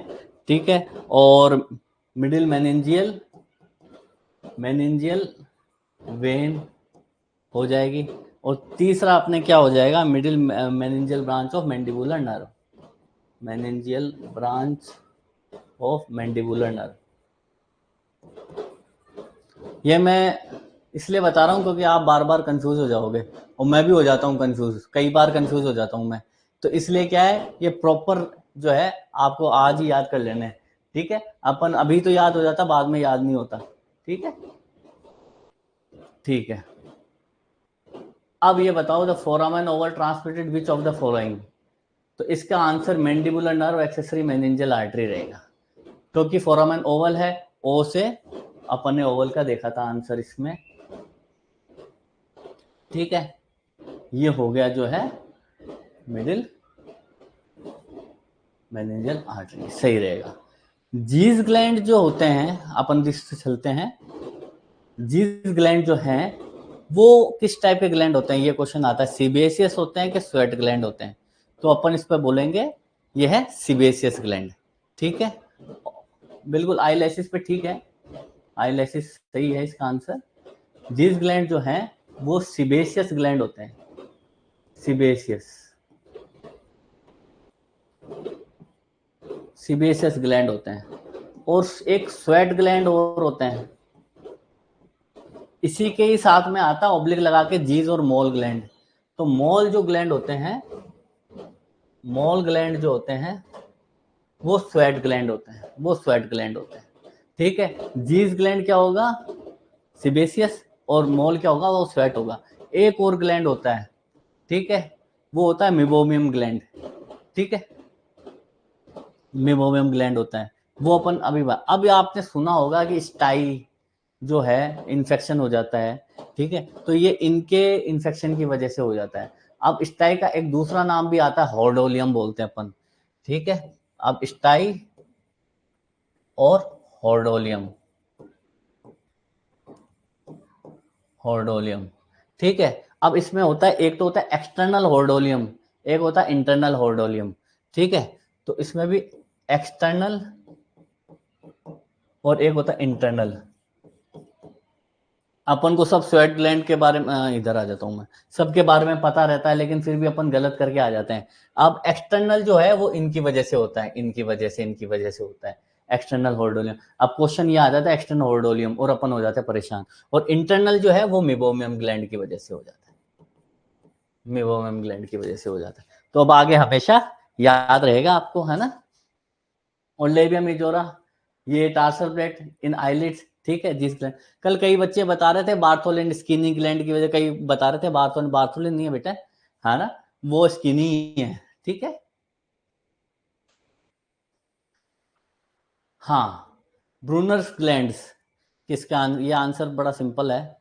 ठीक है। और मिडिल मेनिंजियल, मेनिंजियल वेन हो जाएगी। और तीसरा अपने क्या हो जाएगा, middle meningeal branch of mandibular nerve, meningeal branch of mandibular nerve. ये मैं इसलिए बता रहा हूँ क्योंकि आप बार बार कंफ्यूज हो जाओगे, और मैं भी हो जाता हूँ कंफ्यूज, कई बार कंफ्यूज हो जाता हूँ मैं। तो इसलिए क्या है, ये प्रॉपर जो है आपको आज ही याद कर लेना है, ठीक है। अपन अभी तो याद हो जाता, बाद में याद नहीं होता, ठीक है, ठीक है। अब ये बताओ, the foramen Oval transmitted which of the following. तो इसका answer mandibular nerve accessory meningeal artery रहेगा, क्योंकि फोरामेन ओवल है, ओ से अपन ने ओवल का देखा था आंसर इसमें, ठीक है। ये हो गया जो है मिडिल मेनिंजियल आर्टरी, सही रहेगा। जीज ग्लैंड जो होते हैं, अपन जिससे चलते हैं, जीज ग्लैंड जो हैं वो किस टाइप के ग्लैंड होते हैं, ये क्वेश्चन आता है। सीबेसियस होते हैं कि स्वेट ग्लैंड होते हैं, तो अपन इस पर बोलेंगे ये है सीबेसियस ग्लैंड, ठीक है। बिल्कुल आईलैशेस पे ठीक है, आईलैशेस सही है इसका आंसर। जीज ग्लैंड जो है वो सीबेसियस ग्लैंड होते हैं, सीबेसियस, सीबेशियस ग्लैंड होते हैं, और एक स्वेट ग्लैंड और होते हैं। इसी के ही साथ में आता ऑब्लिक लगा के जीज और मोल ग्लैंड। तो मोल जो ग्लैंड होते हैं, मोल ग्लैंड जो होते हैं वो स्वेट ग्लैंड होते हैं, वो स्वेट ग्लैंड होते हैं। ठीक है, जीज ग्लैंड क्या होगा, सीबेशियस, और मोल क्या होगा, वो स्वेट होगा। एक और ग्लैंड होता है, ठीक है, वो होता है मिबोमियम ग्लैंड। ठीक है, मिबोमियम ग्लैंड होता है, वो अपन अभी आपने सुना होगा कि स्टाई जो है इन्फेक्शन हो जाता है। ठीक है, तो ये इनके इन्फेक्शन की वजह से हो जाता है। अब स्टाई का एक दूसरा नाम भी आता है, हॉर्डोलियम बोलते हैं अपन। ठीक है, अब स्टाई और हॉर्डोलियम, हॉर्डोलियम। ठीक है, अब इसमें होता है, एक तो होता है एक्सटर्नल हॉर्डोलियम, एक होता है इंटरनल हॉर्डोलियम। ठीक है, तो इसमें भी एक्सटर्नल और एक होता है इंटरनल। अपन को सब स्वेट ग्लैंड के बारे में, इधर आ जाता हूं मैं, सबके बारे में पता रहता है, लेकिन फिर भी अपन गलत करके आ जाते हैं। अब एक्सटर्नल जो है वो इनकी वजह से होता है, इनकी वजह से होता है एक्सटर्नल हॉर्डोलियम। अब क्वेश्चन ये आ जाता है एक्सटर्नल हॉर्डोलियम, और अपन हो जाते हैं परेशान। और इंटरनल जो है वो मिबोमियम ग्लैंड की वजह से हो जाता है, मिबोमियम ग्लैंड की वजह से हो जाता है। तो अब आगे हमेशा याद रहेगा आपको, है ना। और लेबिया मेजोरा, ये टार्सल प्लेट इन आईलिड्स। ठीक है, जिस ग्लैंड, कल कई बच्चे बता रहे थे बार्थोलिन स्किनी ग्लैंड की वजह, कई बता रहे थे बार्थोलिन, बार्थोलिन नहीं है बेटा, है ना, वो स्किनी है। ठीक है, हाँ, ब्रूनर्स ग्लैंड्स किसका ये आंसर बड़ा सिंपल है,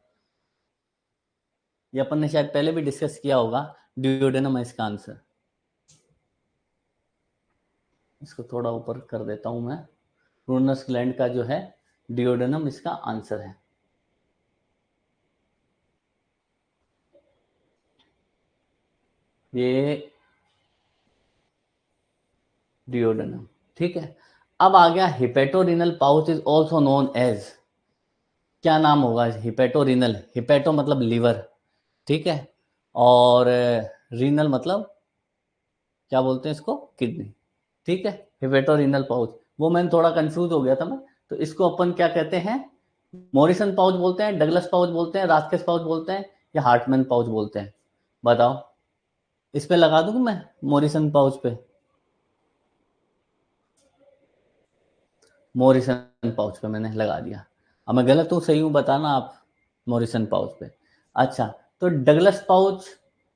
ये अपन ने शायद पहले भी डिस्कस किया होगा, ड्यूडेनम है इसका आंसर। इसको थोड़ा ऊपर कर देता हूं मैं, ब्रूनर्स ग्लैंड का जो है डिओडेनम इसका आंसर है। ये डिओडेनम। ठीक है, अब आ गया hepatorenal pouch is also known as, क्या नाम होगा हिपेटोरिनल, हिपेटो मतलब लीवर, ठीक है, और रीनल मतलब क्या बोलते हैं इसको, किडनी। ठीक है, हिपेटोरिनल पाउच, वो मैंने थोड़ा कंफ्यूज हो गया था मैं। तो इसको अपन क्या कहते हैं, मॉरिसन पाउच बोलते हैं, डगलस पाउच बोलते हैं, रास्केस पाउच बोलते हैं, या हार्टमैन पाउच बोलते हैं, बताओ। इस पे लगा दूं मैं, मॉरिसन पाउच पे, मॉरिसन पाउच पे मैंने लगा दिया। अब मैं गलत हूँ सही हूँ बताना आप, मॉरिसन पाउच पे। अच्छा, तो डगलस पाउच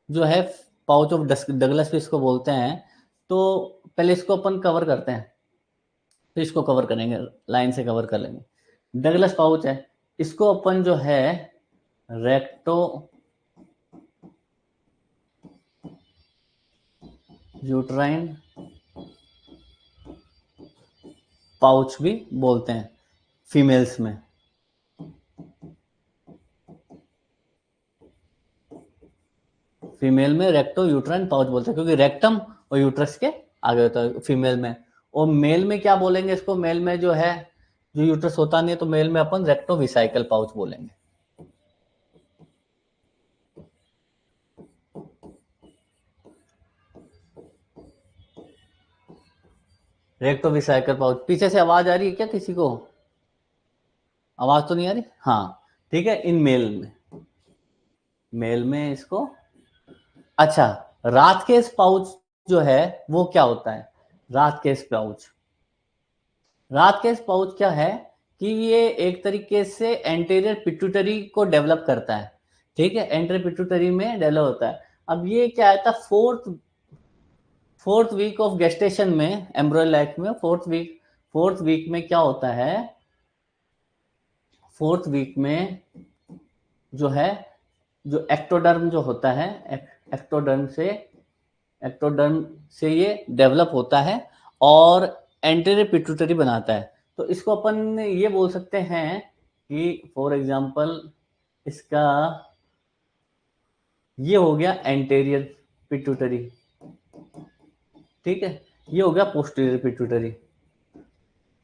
जो है, पाउच ऑफ डगलस भी इसको बोलते हैं। तो पहले इसको अपन कवर करते हैं, फिर इसको कवर करेंगे, लाइन से कवर कर लेंगे। डगलस पाउच है, इसको अपन जो है रेक्टो यूट्राइन पाउच भी बोलते हैं फीमेल्स में। फीमेल में रेक्टो यूट्राइन पाउच बोलते हैं, क्योंकि रेक्टम और यूट्रस के आगे होता है फीमेल में। और मेल में क्या बोलेंगे इसको, मेल में जो है, जो यूट्रस होता नहीं है, तो मेल में अपन रेक्टो विसाइकल पाउच बोलेंगे। Recto विसाइकल pouch. पीछे से आवाज आ रही है क्या किसी को, आवाज तो नहीं आ रही, हाँ। ठीक है, इन मेल में, मेल में इसको। अच्छा, रात केस पाउच जो है वो क्या होता है, रात केस पाउच, रात केस पाउच क्या है कि ये एक तरीके से एंटीरियर पिट्यूटरी को डेवलप करता है। ठीक है, एंटीरियर पिट्यूटरी में डेवलप होता है। अब ये क्या आता है, फोर्थ वीक ऑफ गेस्टेशन में, एम्ब्रियो लाइफ में फोर्थ वीक में क्या होता है, फोर्थ वीक में जो है, जो एक्टोडर्म जो होता है, एक्टोडर्म से एक्टोडर्म से ये डेवलप होता है और एंटीरियर पिट्यूटरी बनाता है। तो इसको अपन ये बोल सकते हैं कि फॉर एग्जांपल इसका ये हो गया एंटीरियर पिट्यूटरी। ठीक है, ये हो गया posterior pituitary,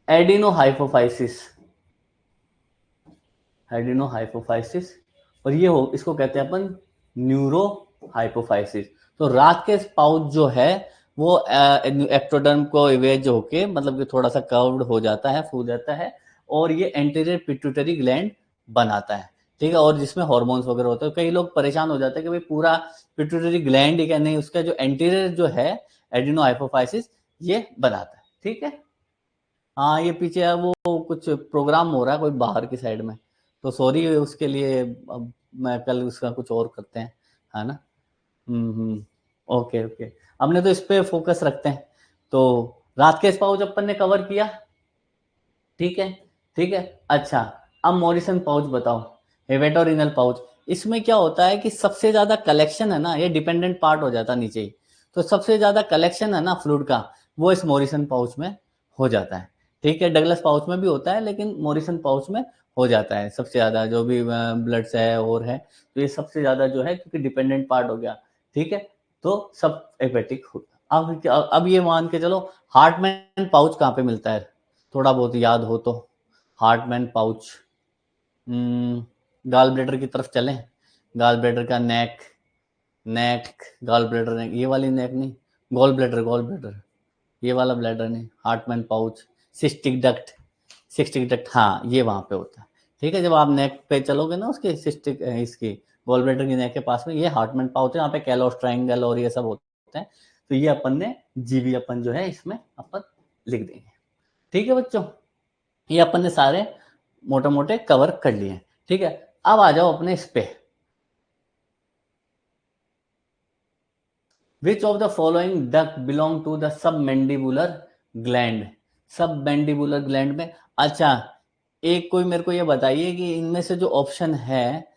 adeno hypophysis, adeno hypophysis. और ये हो, इसको कहते हैं अपन न्यूरो हाइपोफाइसिस। तो रात के पाउच जो है वो एक्टोडर्म को इवेज होके मतलब कि थोड़ा सा कर्व्ड हो जाता है, फूल जाता है, और ये एंटीरियर पिट्यूटरी ग्लैंड बनाता है, ठीक है, और जिसमें हॉर्मोन्स वगैरह होते हैं। कई लोग परेशान हो जाते हैं कि भाई पूरा पिट्यूटरी ग्लैंड ही क्या, नहीं, उसका जो एंटीरियर जो है एडिनो हाइपोफाइसिस ये बनाता है, ठीक है। हाँ, ये पीछे है वो कुछ प्रोग्राम हो रहा है कोई बाहर की साइड में, तो सॉरी उसके लिए। अब मैं कल उसका कुछ और करते हैं, है ना। Okay okay. हमने तो इस पे फोकस रखते हैं। तो रात के पाउच अपन ने कवर किया, ठीक है, ठीक है। अच्छा, अब मॉरिसन पाउच बताओ, हेवेटोरिनल पाउच। इसमें क्या होता है कि सबसे ज्यादा कलेक्शन है ना, ये डिपेंडेंट पार्ट हो जाता है नीचे ही, तो सबसे ज्यादा कलेक्शन है ना फ्लूइड का, वो इस मॉरिसन पाउच में हो जाता है, ठीक है। डगलस पाउच में भी होता है, लेकिन मॉरिसन पाउच में हो जाता है सबसे ज्यादा, जो भी ब्लड से है और है, तो ये सबसे ज्यादा जो है, क्योंकि डिपेंडेंट पार्ट हो गया, ठीक है। तो सब हेपेटिक होता। अब ये मान के चलो, हार्टमैन पाउच कहाँ पे मिलता है, थोड़ा बहुत याद हो तो। हार्टमैन पाउच, गाल ब्लेडर की तरफ चलें। गाल ब्लेडर का नेक, नेक, गाल ब्लेडर नेक, ये वाली नेक नहीं, गॉल ब्लेडर, गॉल ब्लेडर, ये वाला ब्लेडर नहीं, Hartmann pouch. Cystic duct, cystic duct, हाँ ये वहां पे होता है, ठीक है। जब आप नेक पे चलोगे ना उसके सिस्टिक, इसकी गॉल ब्लेडर की नेक के पास में ये हार्टमैन पाउच है, यहाँ पे कैलोस ट्रायंगल और ये सब होते हैं। तो ये अपन ने जीवी अपन जो है इसमें अपन लिख देंगे, ठीक है बच्चों। ये अपन ने सारे मोटे मोटे कवर कर लिए हैं, ठीक है। अब आ जाओ अपने इस पे, which of the following duct belong to the submandibular gland. Submandibular gland में, अच्छा, एक कोई मेरे को ये बताइए कि इनमें से जो ऑप्शन है,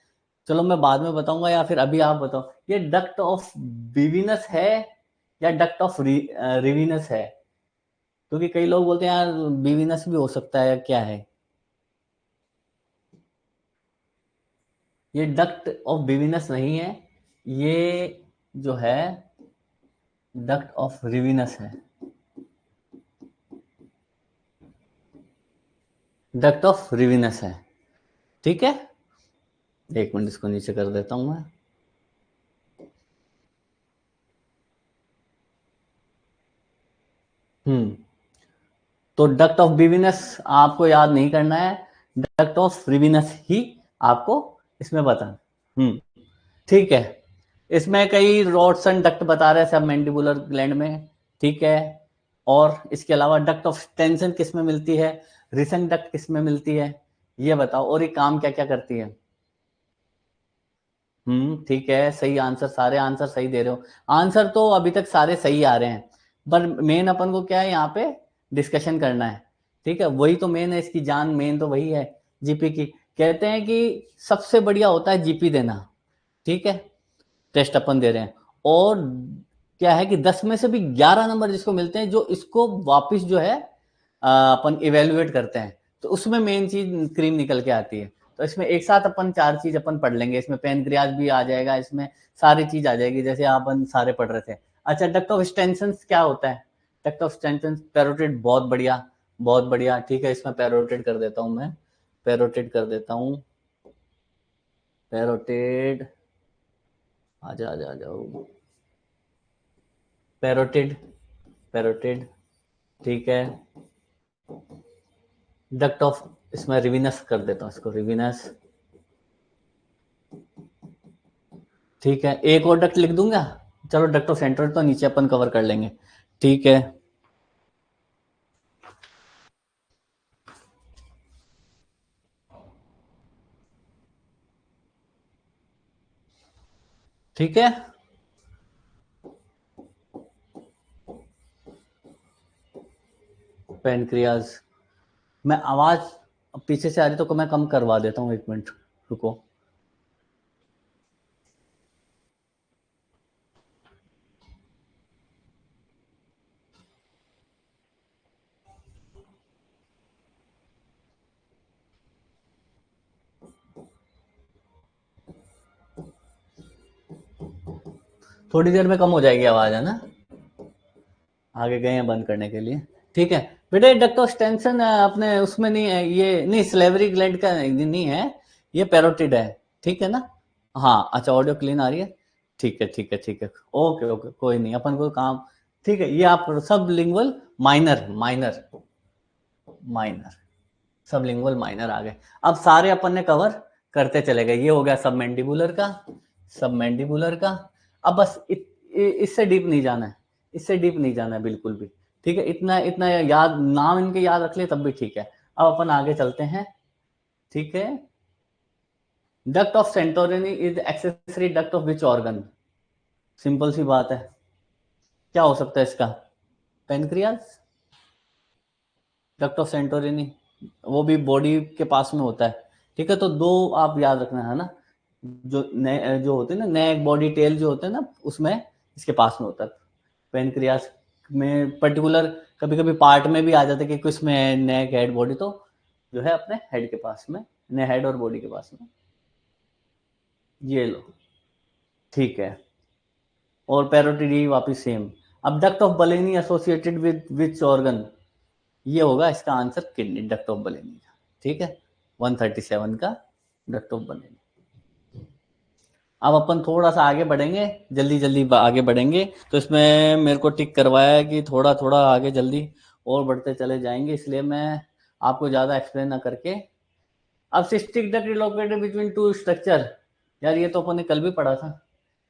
चलो मैं बाद में बताऊंगा या फिर अभी आप बताओ, ये डक्ट ऑफ बिविनस है या डक्ट ऑफ रिविनस है, क्योंकि कई लोग बोलते हैं यार बिविनस भी हो सकता है, क्या है। ये डक्ट ऑफ बिविनस नहीं है, ये जो है डक्ट ऑफ रिविनस है, डक्ट ऑफ रिविनस है, ठीक है। एक मिनट इसको नीचे कर देता हूं मैं। हम्म तो डक्ट ऑफ बिविनस आपको याद नहीं करना है, डक्ट ऑफ रिविनस ही आपको इसमें बताना। हम्म ठीक है। इसमें कई रॉड्स एंड डक्ट बता रहे हैं सब मैंडिबुलर ग्लैंड में, ठीक है। और इसके अलावा डक्ट ऑफ टेंशन किस में मिलती है, रिसेंट डक्ट किस में मिलती है, ये बताओ, और ये काम क्या क्या करती है। ठीक है, सही आंसर, सारे आंसर सही दे रहे हो। आंसर तो अभी तक सारे सही आ रहे हैं, पर मेन अपन को क्या है यहाँ पे डिस्कशन करना है, ठीक है। वही तो मेन है, इसकी जान मेन तो वही है, जीपी की। कहते हैं कि सबसे बढ़िया होता है जीपी देना, ठीक है। टेस्ट अपन दे रहे हैं, और क्या है कि 10 में से भी 11 नंबर जिसको मिलते हैं, जो इसको वापस जो है अपन इवेल्युएट करते हैं, तो उसमें मेन चीज क्रीम निकल के आती है। तो इसमें एक साथ अपन चार चीज अपन पढ़ लेंगे, इसमें पेनक्रियाज भी आ जाएगा, इसमें सारी चीज आ जाएगी जैसे अपन सारे पढ़ रहे थे। अच्छा, डक्ट ऑफ स्टेंशन क्या होता है। डक्ट ऑफ स्टेंशन, पैरोटिड, बहुत बढ़िया, बहुत बढ़िया, ठीक है। इसमें पैरोटिड कर देता हूं मैं, पैरोटिड कर देता हूं, पैरोटिड, आजा आजा आ जाओ, पैरोटिड, पैरोटिड, ठीक है। डक्ट ऑफ, इसमें रिविनस कर देता हूँ इसको, रिविनस, ठीक है। एक और डक्ट लिख दूंगा, चलो डक्ट ऑफ सेंट्रल तो नीचे अपन कवर कर लेंगे, ठीक है, ठीक है। पेनक्रियाज, मैं आवाज पीछे से आ रही तो मैं कम करवा देता हूँ, एक मिनट रुको। थोड़ी देर में कम हो जाएगी आवाज, है ना। आगे गए हैं बंद करने के लिए, ठीक है। बेटे डक्ट ऑफ स्टेंशन अपने उसमें नहीं है, ये नहीं, स्लेवरी ग्लैंड का नहीं है, ये पैरोटिड है, ठीक है ना। हाँ अच्छा, ऑडियो क्लीन आ रही है, ठीक है ठीक है ठीक है, ओके ओके, कोई नहीं, अपन को काम ठीक है, ये आप सब लिंगुअल माइनर माइनर माइनर सब लिंगुअल माइनर आ गए। अब सारे अपन ने कवर करते चले गए। ये हो गया सब मैंडिबुलर का, सब मैंडिबुलर का। अब बस इससे डीप नहीं जाना है, इससे डीप नहीं जाना है बिल्कुल भी। ठीक है, इतना इतना याद, नाम इनके याद रख ले तब भी ठीक है। अब अपन आगे चलते हैं। ठीक है, duct of Santorini is accessory duct of which organ? Simple सी बात है, क्या हो सकता है इसका? पेनक्रियाज। डक्ट ऑफ सेंटोरिनी वो भी बॉडी के पास में होता है। ठीक है, तो दो आप याद रखना है ना, जो होते हैं ना नेक बॉडी टेल जो होते हैं ना, उसमें इसके पास में होता है। पेनक्रियास में पर्टिकुलर कभी कभी पार्ट में भी आ जाता है कि किस में है, नेक हेड बॉडी, तो जो है अपने हेड के पास में, हेड और बॉडी के पास में। ये लो, ठीक है। और पैरोटिडी वापिस सेम। अब duct of Bellini associated with which organ? ये होगा इसका answer kidney, duct of Bellini का। ठीक है, 137 का डक्ट ऑफ बलेनी। अब अपन थोड़ा सा आगे बढ़ेंगे, जल्दी जल्दी आगे बढ़ेंगे। तो इसमें मेरे को टिक करवाया है कि थोड़ा थोड़ा आगे जल्दी और बढ़ते चले जाएंगे, इसलिए मैं आपको ज़्यादा एक्सप्लेन ना करके। अब cystic duct located between two structure, यार ये तो अपन ने कल भी पढ़ा था।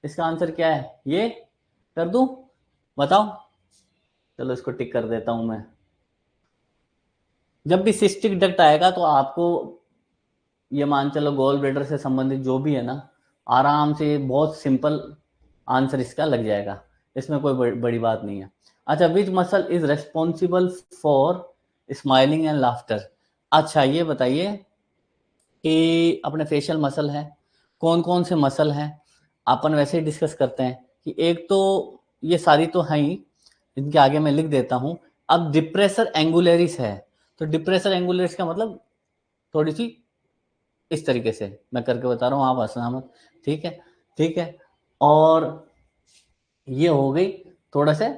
इसका आंसर क्या है? ये कर दूं? बताओ। चलो इसको टिक कर देता हूं मैं। जब भी सिस्टिक डक्ट आएगा तो आपको ये मान चलो गॉल ब्लेडर से संबंधित जो भी है ना, आराम से बहुत सिंपल आंसर इसका लग जाएगा, इसमें कोई बड़ी बात नहीं है। अच्छा, which muscle is responsible for smiling and laughter? अच्छा ये बताइए कि अपने फेशियल मसल है, कौन कौन से मसल हैं? अपन वैसे ही डिस्कस करते हैं कि एक तो ये सारी तो हैं ही, इनके आगे मैं लिख देता हूं। अब डिप्रेसर एंगुलरिस है, तो डिप्रेसर एंगुलरिस का मतलब थोड़ी सी इस तरीके से मैं करके बता रहा हूँ, आप हंसना मत। ठीक है, ठीक है। और ये हो गई थोड़ा सा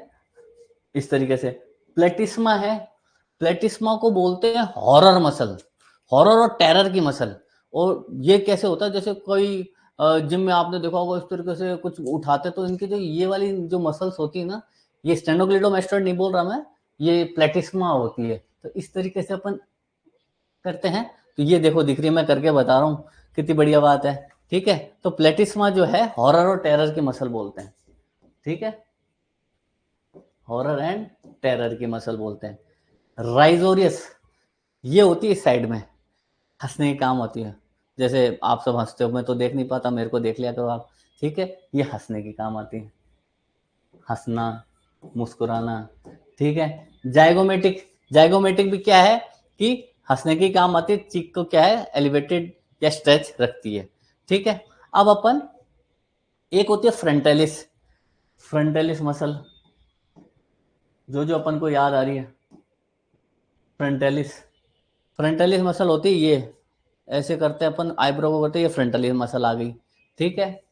इस तरीके से। प्लेटिस्मा है, प्लेटिस्मा को बोलते हैं हॉरर मसल, हॉरर और टेरर की मसल। और ये कैसे होता है, जैसे कोई जिम में आपने देखा होगा इस तरीके से कुछ उठाते, तो इनकी जो ये वाली जो मसल्स होती है ना, ये स्टेनोक्लिडोमास्टोइड नहीं बोल रहा मैं, ये प्लेटिस्मा होती है। तो इस तरीके से अपन करते हैं। तो ये देखो दिख रही है, मैं करके बता रहा हूँ, कितनी बढ़िया बात है। ठीक है, तो प्लेटिस्मा जो है हॉरर और टेरर की मसल बोलते हैं। ठीक है, हॉरर एंड टेरर की मसल बोलते हैं। राइजोरियस ये होती है इस साइड में, हंसने की काम होती है। जैसे आप सब हंसते हो, मैं तो देख नहीं पाता, मेरे को देख लिया करो आप। ठीक है, ये हंसने की काम आती है, हंसना, मुस्कुराना। ठीक है, जाइगोमेटिक, जाइगोमेटिक भी क्या है कि हंसने की काम आती है, चीक को क्या है एलिवेटेड या स्ट्रेच रखती है। ठीक है, अब अपन एक होती है फ्रंटेलिस, फ्रंटेलिस मसल, जो जो अपन को याद आ रही है। फ्रंटेलिस, फ्रंटेलिस मसल होती है ये, ऐसे करते हैं अपन आईब्रो को करते हैं, ये फ्रंटेलिस मसल आ गई। ठीक है,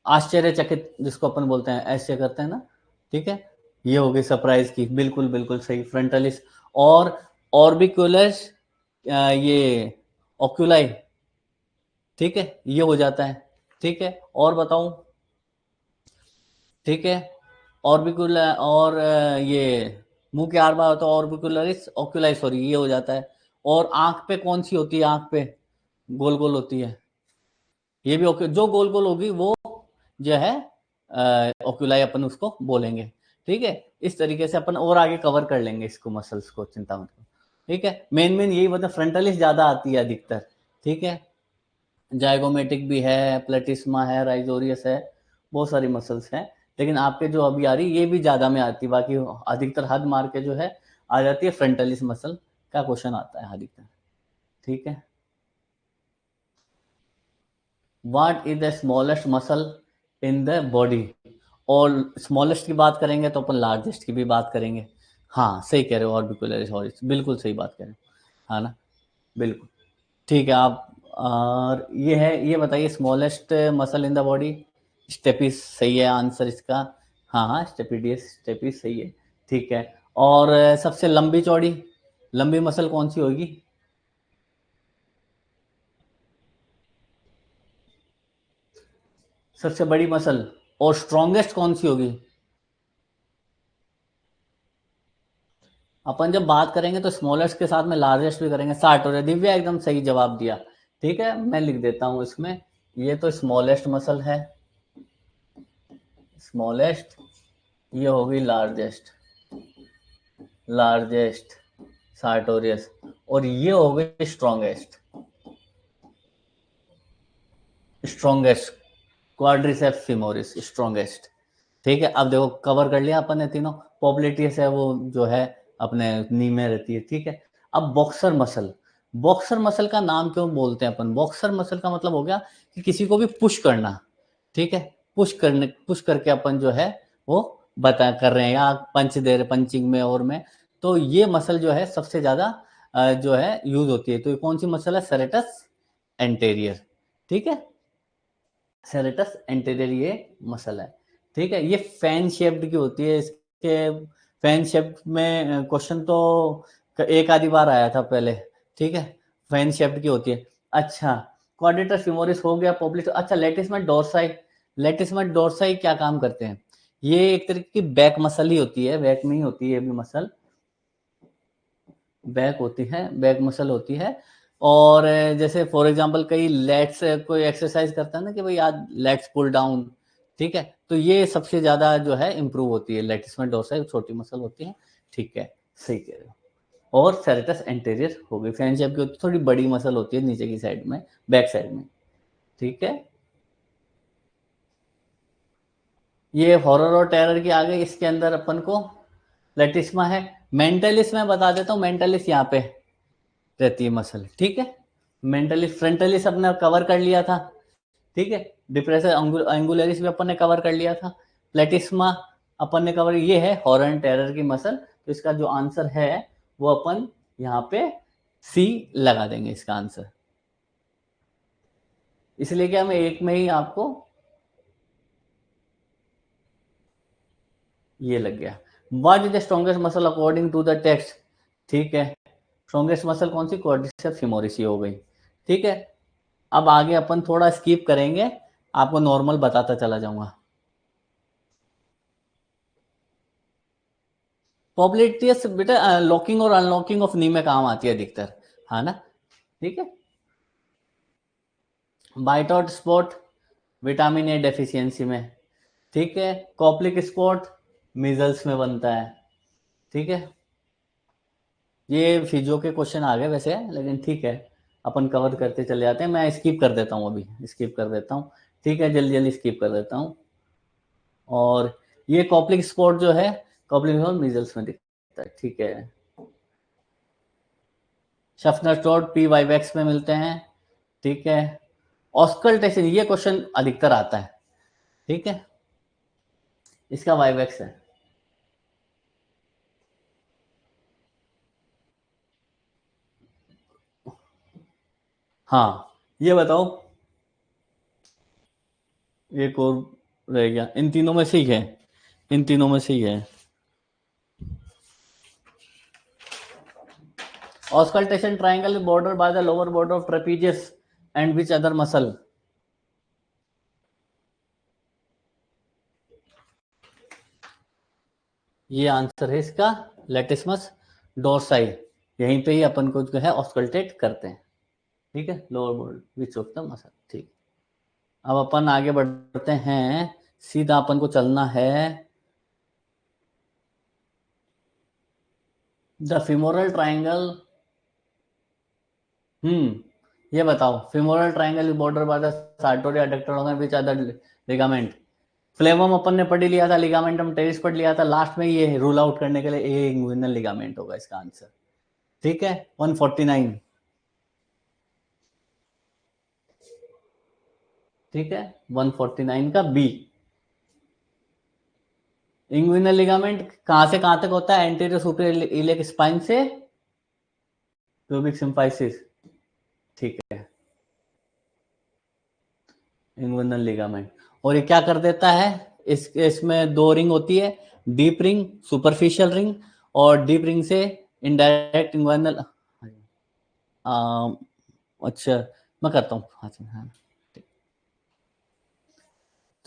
आश्चर्यचकित जिसको अपन बोलते हैं, ऐसे करते हैं ना। ठीक है, ये हो गई सरप्राइज की, बिल्कुल बिल्कुल सही, फ्रंटलिस। और ऑर्बिकुलस, ये ऑक्यूलाई। ठीक है, ये हो जाता है। ठीक है, और बताऊं? ठीक है, ऑर्बिकुलर और ये मुंह के आर पार होता है ऑर्बिकुलरिस ऑक्यूलाई, सॉरी, ये हो जाता है। और आंख पे कौन सी होती है? आंख पे गोल गोल होती है, ये भी जो गोल गोल होगी वो जो है ऑक्यूलाई अपन उसको बोलेंगे। ठीक है, इस तरीके से अपन और आगे कवर कर लेंगे इसको, मसल्स को, चिंता मत करो। ठीक है, मेन मेन यही मतलब फ्रंटलिस ज्यादा आती है अधिकतर। ठीक है, जाइगोमेटिक भी है, प्लेटिस्मा है, राइजोरियस है, बहुत सारी मसल्स हैं। लेकिन आपके जो अभी आ रही ये भी ज्यादा में आती है, बाकी अधिकतर हद मार के जो है आ जाती है फ्रंटलिस मसल का क्वेश्चन आता है अधिकतर। ठीक है, what is the smallest muscle in the body? और स्मॉलेस्ट की बात करेंगे तो अपन लार्जेस्ट की भी बात करेंगे। हाँ सही कह रहे हो, ऑर्बिकुलरिस हॉरिस, बिल्कुल सही बात कह रहे हो, हाँ ना, बिल्कुल। ठीक है, आप और ये है, ये बताइए smallest muscle in the body. Stapes सही है आंसर इसका। हाँ हाँ, स्टेपिडियस, स्टेपिस सही है। ठीक है, और सबसे लंबी चौड़ी, लंबी मसल कौन सी होगी? सबसे बड़ी मसल और स्ट्रॉन्गेस्ट कौन सी होगी? अपन जब बात करेंगे तो स्मॉलेस्ट के साथ में लार्जेस्ट भी करेंगे। सार्टोरियस, दिव्या एकदम सही जवाब दिया। ठीक है, मैं लिख देता हूं इसमें, ये तो स्मॉलेस्ट मसल है, स्मॉलेस्ट, ये होगी लार्जेस्ट, लार्जेस्ट सार्टोरियस, और ये हो गई strongest, strongest quadriceps femoris, strongest. ठीक है, अब देखो कवर कर लिया अपन ने तीनों। पॉप्लेटियस है वो जो है अपने नी में रहती है। ठीक है, अब बॉक्सर मसल, बॉक्सर मसल का नाम क्यों बोलते हैं अपन? बॉक्सर मसल का मतलब हो गया कि किसी को भी पुश करना। ठीक है, पुश करके अपन जो है वो बता कर रहे हैं, या पंच दे रहे, पंचिंग में और में, तो ये मसल जो है सबसे ज्यादा जो है यूज होती है। तो ये कौन सी मसल है? Serratus anterior. ठीक है, सेरेटस एंटेरियर ये मसल है। ठीक है, ये फैन शेप्ड की होती है। इसके फैन शेप्ड में क्वेश्चन तो एक आधी बार आया था पहले। ठीक है, फैन शेप्ड की होती है। अच्छा, क्वाड्रेटस फीमोरिस हो गया, पॉप्लिस। अच्छा, लेटिसमस डोर्साई, लेटिसमस डोर्साई क्या काम करते हैं? ये एक तरीके की बैक मसल ही होती है, बैक में ही होती है ये भी मसल, बैक होती है, बैक मसल होती है। और जैसे फॉर एग्जांपल कई लेट्स कोई एक्सरसाइज करता है ना कि भाई आज लेट्स पुल डाउन। ठीक है, तो ये सबसे ज्यादा जो है इंप्रूव होती है, लेटिस में डोर्साई छोटी मसल होती है। ठीक है, सही कह रहे हो। और सेरेटस एंटेरियर हो गई, फैन शेप की होती है, थोड़ी बड़ी मसल होती है नीचे की साइड में, बैक साइड में। ठीक है, ये हॉरर और टेरर की आ गई। इसके अंदर अपन को लेटिस्मा है। मेंटलिस मैं बता देता हूँ, मेंटलिस यहाँ पे रहती है मसल। ठीक है, मेंटलिस, फ्रंटलिस अपने कवर कर लिया था। ठीक है, डिप्रेसर एंगुलरिस भी अपन ने कवर कर लिया था। प्लेटिस्मा अपन ने कवर, ये है हॉर्न टेरर की मसल। तो इसका जो आंसर है वो अपन यहाँ पे सी लगा देंगे इसका आंसर, इसलिए कि हम एक में ही आपको ये लग गया। What is the strongest muscle according to the text? ठीक है, स्ट्रॉन्गेस्ट मसल कौन सी? क्वाड्रिसेप्स फीमोरिस हो गई। ठीक है, अब आगे अपन थोड़ा स्किप करेंगे, आपको नॉर्मल बताता चला जाऊंगा। पॉपुलेटियस बेटा लॉकिंग और अनलॉकिंग ऑफ नी में काम आती है अधिकतर, है ना? ठीक है, Bitot spot vitamin A deficiency में। ठीक है, कॉप्लिक स्पॉट मीजल्स में बनता है। ठीक है, ये फिजियो के क्वेश्चन आ गए वैसे, लेकिन ठीक है, अपन कवर करते चले जाते हैं। मैं स्किप कर देता हूँ, अभी स्किप कर देता हूँ। ठीक है, जल्दी जल्दी स्किप कर देता हूँ। और ये कॉप्लिक स्पॉट जो है, कॉप्लिक स्पॉट मीजल्स में दिखता है। ठीक है, शफनर स्टोर पी वाइवेक्स में मिलते हैं। ठीक है, ऑस्कल्टेशन, ये क्वेश्चन अधिकतर आता है। ठीक है, इसका वाइवेक्स है। हाँ, ये बताओ, एक और रह गया, इन तीनों में से ही है, इन तीनों में से ही है। Auscultation triangle border by the lower border of trapezius and which other muscle? ये आंसर है इसका, लेटिसमस डोर्साई। यहीं पे ही अपन को जो है ऑस्कल्टेट करते हैं। ठीक है, lower border which of the muscle. ठीक, अब अपन आगे बढ़ते हैं, सीधा अपन को चलना है द फिमोरल ट्राइंगल। ये बताओ, femoral triangle border by the sartorius adductor organ which other ligament? Flavum अपन ने पढ़ ही लिया था, लिगामेंटम टेरिस पढ़ लिया था, लास्ट में ये रूल आउट करने के लिए ए इंग्विनल लिगामेंट होगा इसका आंसर। ठीक है, 149। ठीक है, 149 का बी। इंग्विनल लिगामेंट कहां से कहां तक होता है? एंटीरियर सुपीरियर इलियक स्पाइन से प्यूबिक सिम्फाइसिस। ठीक है, इंग्विनल लिगामेंट। और ये क्या कर देता है? इसमें दो रिंग होती है, डीप रिंग, सुपरफिशियल रिंग, और डीप रिंग से इनडायरेक्ट इंग्विनल। अच्छा, मैं करता हूँ, हाँ जी, हाँ।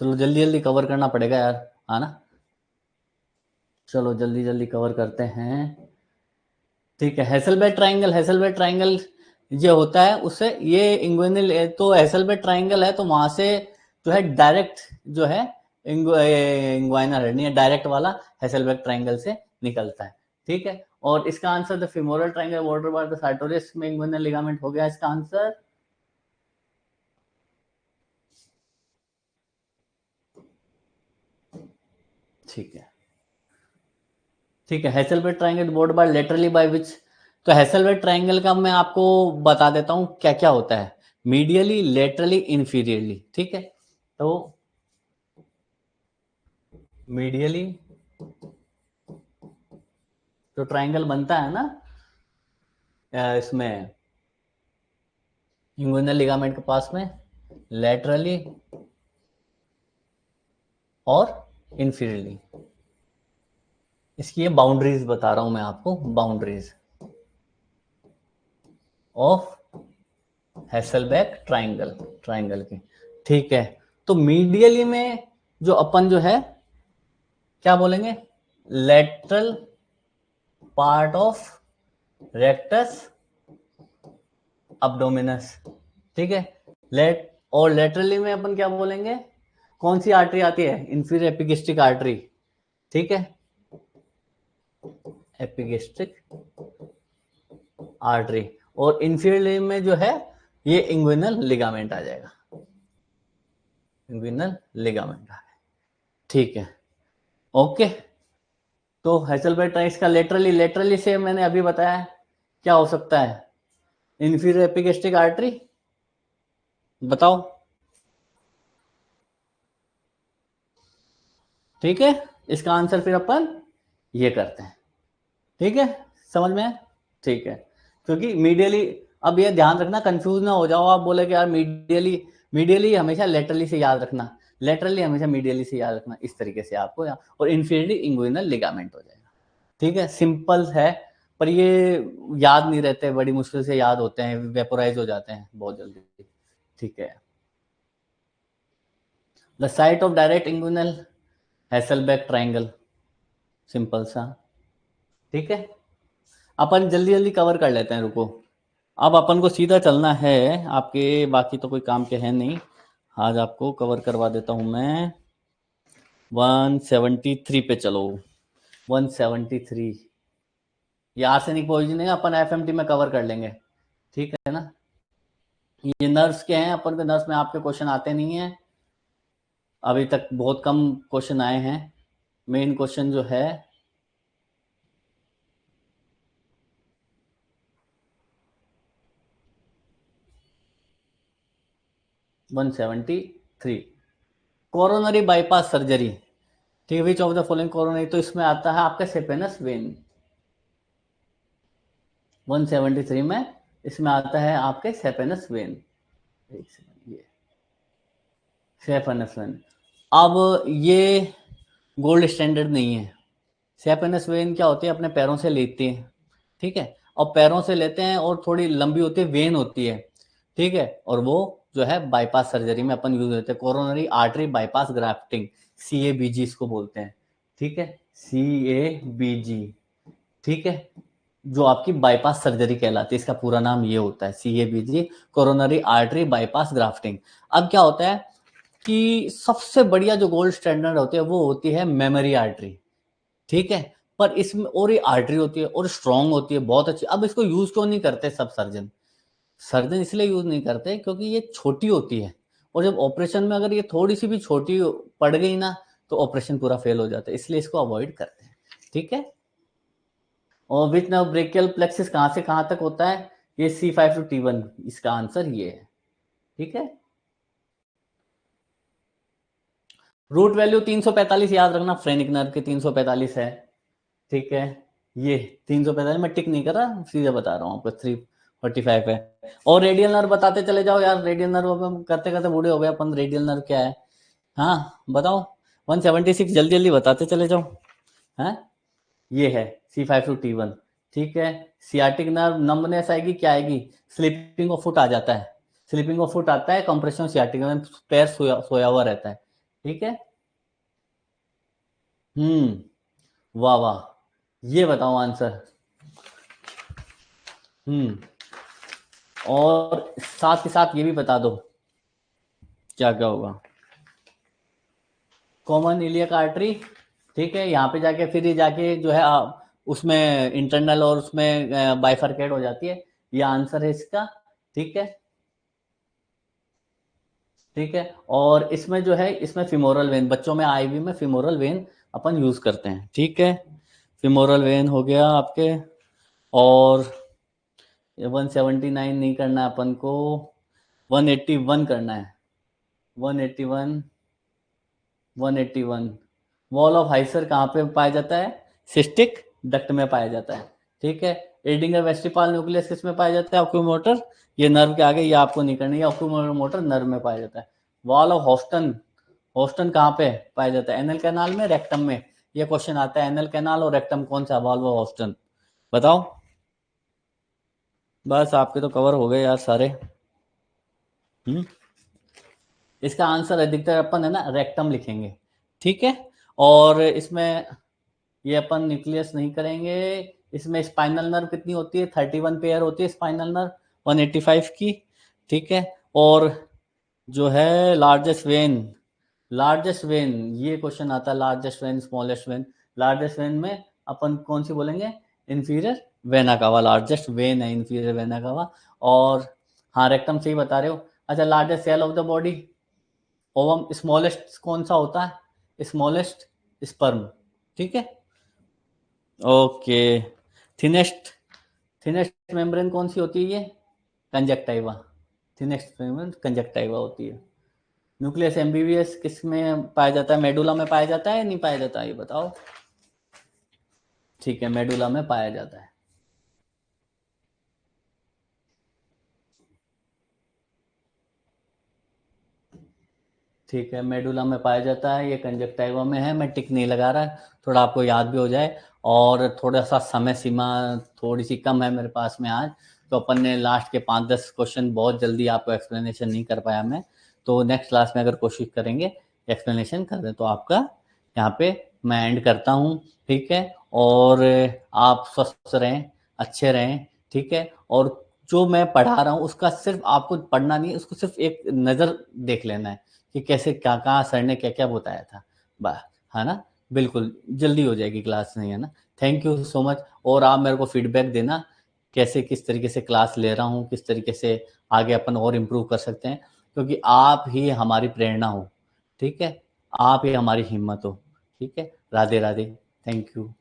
चलो जल्दी जल्दी कवर करना पड़ेगा यार, है ना? चलो जल्दी जल्दी कवर करते हैं। ठीक है, हेसलबर्ग ट्राइंगल जो होता है उससे ये इंगुइनल, तो हेसलबर्ग ट्राइंगल है तो वहां से जो है डायरेक्ट जो है इंग्वाइनल हर्निया डायरेक्ट वाला हेसलबर्ग ट्राइंगल से निकलता है। ठीक है, और इसका answer the femoral triangle border by the sartorius में इंगुइनल लिगामेंट हो गया इसका आंसर। ठीक है, ठीक है, Hesselbach triangle border by laterally by which, तो हेसलबर्ग ट्राइंगल का मैं आपको बता देता हूं क्या क्या होता है, मीडियली, लेटरली, इंफीरियरली। ठीक है, तो मीडियली जो ट्राइंगल बनता है ना इसमें इंगुइनल लिगामेंट के पास में, लेटरली और इंफीरियरली, इसकी ये बाउंड्रीज बता रहा हूं मैं आपको, बाउंड्रीज ऑफ हेसलबर्ग ट्राइंगल की। ठीक है, तो मीडियली में जो अपन जो है क्या बोलेंगे, लेटरल पार्ट ऑफ रेक्टस अब्डोमिनस। ठीक है, और लेटरली में अपन क्या बोलेंगे, कौन सी आर्टरी आती है, इंफीरियर एपिगेस्ट्रिक आर्टरी। ठीक है, एपिगेस्ट्रिक आर्टरी, और इंफीरियर में जो है ये इंग्विनल लिगामेंट आ जाएगा, इंग्विनल लिगामेंट आ जाएगा। ठीक है, ओके, तो हेसलबर्ग ट्राइंगल का लेटरली से मैंने अभी बताया क्या हो सकता है, इंफीरियर एपिगेस्ट्रिक आर्टरी, बताओ। ठीक है, इसका आंसर फिर अपन ये करते हैं। ठीक है, समझ में है? ठीक है, क्योंकि मीडियली, अब ये ध्यान रखना कंफ्यूज ना हो जाओ, आप बोले कि यार मीडियली, मीडियली हमेशा लेटरली से याद रखना, लेटरली हमेशा मीडियली से याद रखना, इस तरीके से आपको और इंफीरियरली इंगुइनल लिगामेंट हो जाएगा। ठीक है, सिंपल है, पर ये याद नहीं रहते, बड़ी मुश्किल से याद होते हैं, वेपोराइज हो जाते हैं बहुत जल्दी। ठीक है, the site of direct inguinal Hesselbach triangle, simple सा। ठीक है, अपन जल्दी जल्दी कवर कर लेते हैं, रुको। अब अपन को सीधा चलना है, आपके बाकी तो कोई काम के है नहीं, आज आपको कवर करवा देता हूं मैं। 173 पे चलो, 173, ये आर्सेनिक पॉइजनिंग अपन एफएमटी में कवर कर लेंगे। ठीक है ना, ये नर्व्स के हैं, अपन के नर्व्स में आपके क्वेश्चन आते नहीं है, अभी तक बहुत कम क्वेश्चन आए हैं। मेन क्वेश्चन जो है 173, कोरोनरी बाईपास सर्जरी। ठीक है, which of the following coronary, तो इसमें आता है आपका सेपेनस वेन, 173 में इसमें आता है आपके सेपेनस वेन, एक सेकंड, ये सेपेनस वेन। अब ये गोल्ड स्टैंडर्ड नहीं है, सेपेनस वेन क्या होती है, अपने पैरों से लेते हैं। ठीक है, और पैरों से लेते हैं और थोड़ी लंबी होती है, वेन होती है। ठीक है, और वो जो है बाईपास सर्जरी में अपन यूज होते हैं, coronary artery bypass grafting, CABG इसको बोलते हैं। ठीक है, CABG। ठीक है, जो आपकी बाईपास सर्जरी कहलाती है, इसका पूरा नाम ये होता है, CABG, coronary artery bypass grafting. अब क्या होता है कि सबसे बढ़िया जो गोल्ड स्टैंडर्ड होती है वो होती है मेमोरी आर्टरी। ठीक है, पर इसमें और ये आर्टरी होती है और स्ट्रांग होती है, बहुत अच्छी। अब इसको यूज क्यों नहीं करते सब सर्जन, सर्जन इसलिए यूज नहीं करते क्योंकि ये छोटी होती है, और जब ऑपरेशन में अगर ये थोड़ी सी भी छोटी पड़ गई ना तो ऑपरेशन पूरा फेल हो जाता है, इसलिए इसको अवॉइड करते हैं। ठीक है, और विच नर्व ब्रेकियल प्लेक्सिस कहाँ से कहाँ तक होता है, ये C5 to T1, इसका आंसर ये है। ठीक है, रूट वैल्यू 345 याद रखना, फ्रेनिक नर्व के 345 है। ठीक है, ये 345 मैं टिक नहीं कर रहा, सीधे बता रहा हूँ आपको, 345 है। और रेडियल नर्व बताते चले जाओ यार, रेडियल नर्व करते करते बूढ़े हो गए अपन, रेडियल नर्व क्या है, हाँ बताओ, 176 जल्दी जल्दी बताते चले जाओ। हाँ, ये है C5 to T1। ठीक है, सियाटिक नर्व नंबनेस आएगी, क्या आएगी, स्लिपिंग ऑफ फुट आ जाता है, स्लिपिंग ऑफ फुट आता है, कंप्रेशन सियाटिक में पैर सोया हुआ रहता है। ठीक है, वाह वाह, ये बताओ आंसर। और साथ ही साथ ये भी बता दो क्या क्या होगा। कॉमन इलियक आर्टरी, ठीक है, यहाँ पे जाके फिर ये जाके जो है उसमें इंटरनल और उसमें बाइफरकेट हो जाती है। ये आंसर है इसका। ठीक है, ठीक है। और इसमें जो है, इसमें फिमोरल वेन, बच्चों में आईवी में फिमोरल वेन अपन यूज करते हैं। ठीक है, फिमोरल वेन हो गया आपके। और 179 नहीं करना है अपन को, 181 करना है। 181, 181। वॉल ऑफ हाइसर कहाँ पे पाया जाता है? सिस्टिक डक्ट में पाया जाता है। ठीक है। एडिंगर वेस्टिपाल न्यूक्लियस किस में पाया जाता है? ऑक्यूमोटर, ये नर्व के आगे, ये आपको नहीं करनी है। ऑक्यूमोटर नर्व में पाया जाता है। वॉल ऑफ हॉस्टन, हॉस्टन कहाँ पे पाया जाता है? एनल कैनाल में, रेक्टम में? ये क्वेश्चन आता है, एनल कैनाल और रेक्टम कौन सा? वॉल्व ऑफ हॉस्टन, बताओ। बस आपके तो कवर हो गए यार सारे। इसका आंसर अधिकतर अपन है ना रेक्टम लिखेंगे। ठीक है। और इसमें ये अपन न्यूक्लियस नहीं करेंगे। इसमें स्पाइनल नर्व कितनी होती है? 31 पेयर होती है स्पाइनल नर्व 185 की। ठीक है। और जो है लार्जेस्ट वेन, लार्जेस्ट वेन, ये क्वेश्चन आता है, largest when smallest when. Largest when में अपन कौन सी बोलेंगे? Inferior vena cava, largest when है इंफीरियर वेना कावा। और हाँ, रेक्टम से ही बता रहे हो। अच्छा, largest cell of the body, ovum, smallest कौन सा होता है? Smallest sperm. ठीक है, ओके। थिनेस्ट, थिनेस्ट मेम्ब्रेन कौन सी होती है? ये कंजक्टाइवा, थिनेस्ट मेम्ब्रेन कंजक्टाइवा होती है। न्यूक्लियस एमबीबीएस किस में पाया जाता है? मेडुला में पाया जाता है या नहीं पाया जाता है, ये बताओ। ठीक है, मेडुला में पाया जाता है। ठीक है, मेडुला में पाया जाता है, ये कंजक्टाइवा में है। मैं टिक नहीं लगा रहा, थोड़ा आपको याद भी हो जाए। और थोड़ा सा समय सीमा थोड़ी सी कम है मेरे पास में आज, तो अपन ने लास्ट के 5-10 क्वेश्चन बहुत जल्दी आपको एक्सप्लेनेशन नहीं कर पाया मैं। तो नेक्स्ट क्लास में अगर कोशिश करेंगे एक्सप्लेनेशन कर दें, तो आपका यहाँ पे मैं एंड करता हूँ। ठीक है। और आप स्वस्थ रहें, अच्छे रहें। ठीक है। और जो मैं पढ़ा रहा हूँ उसका सिर्फ आपको पढ़ना नहीं है, उसको सिर्फ एक नज़र देख लेना है कि कैसे क्या, कहाँ सर ने क्या क्या बताया था। बस, है ना? बिल्कुल जल्दी हो जाएगी क्लास, नहीं है ना? Thank you so much. और आप मेरे को फीडबैक देना कैसे, किस तरीके से क्लास ले रहा हूँ, किस तरीके से आगे अपन और इम्प्रूव कर सकते हैं, क्योंकि आप ही हमारी प्रेरणा हो। ठीक है, आप ही हमारी हिम्मत हो। ठीक है, राधे राधे, थैंक यू।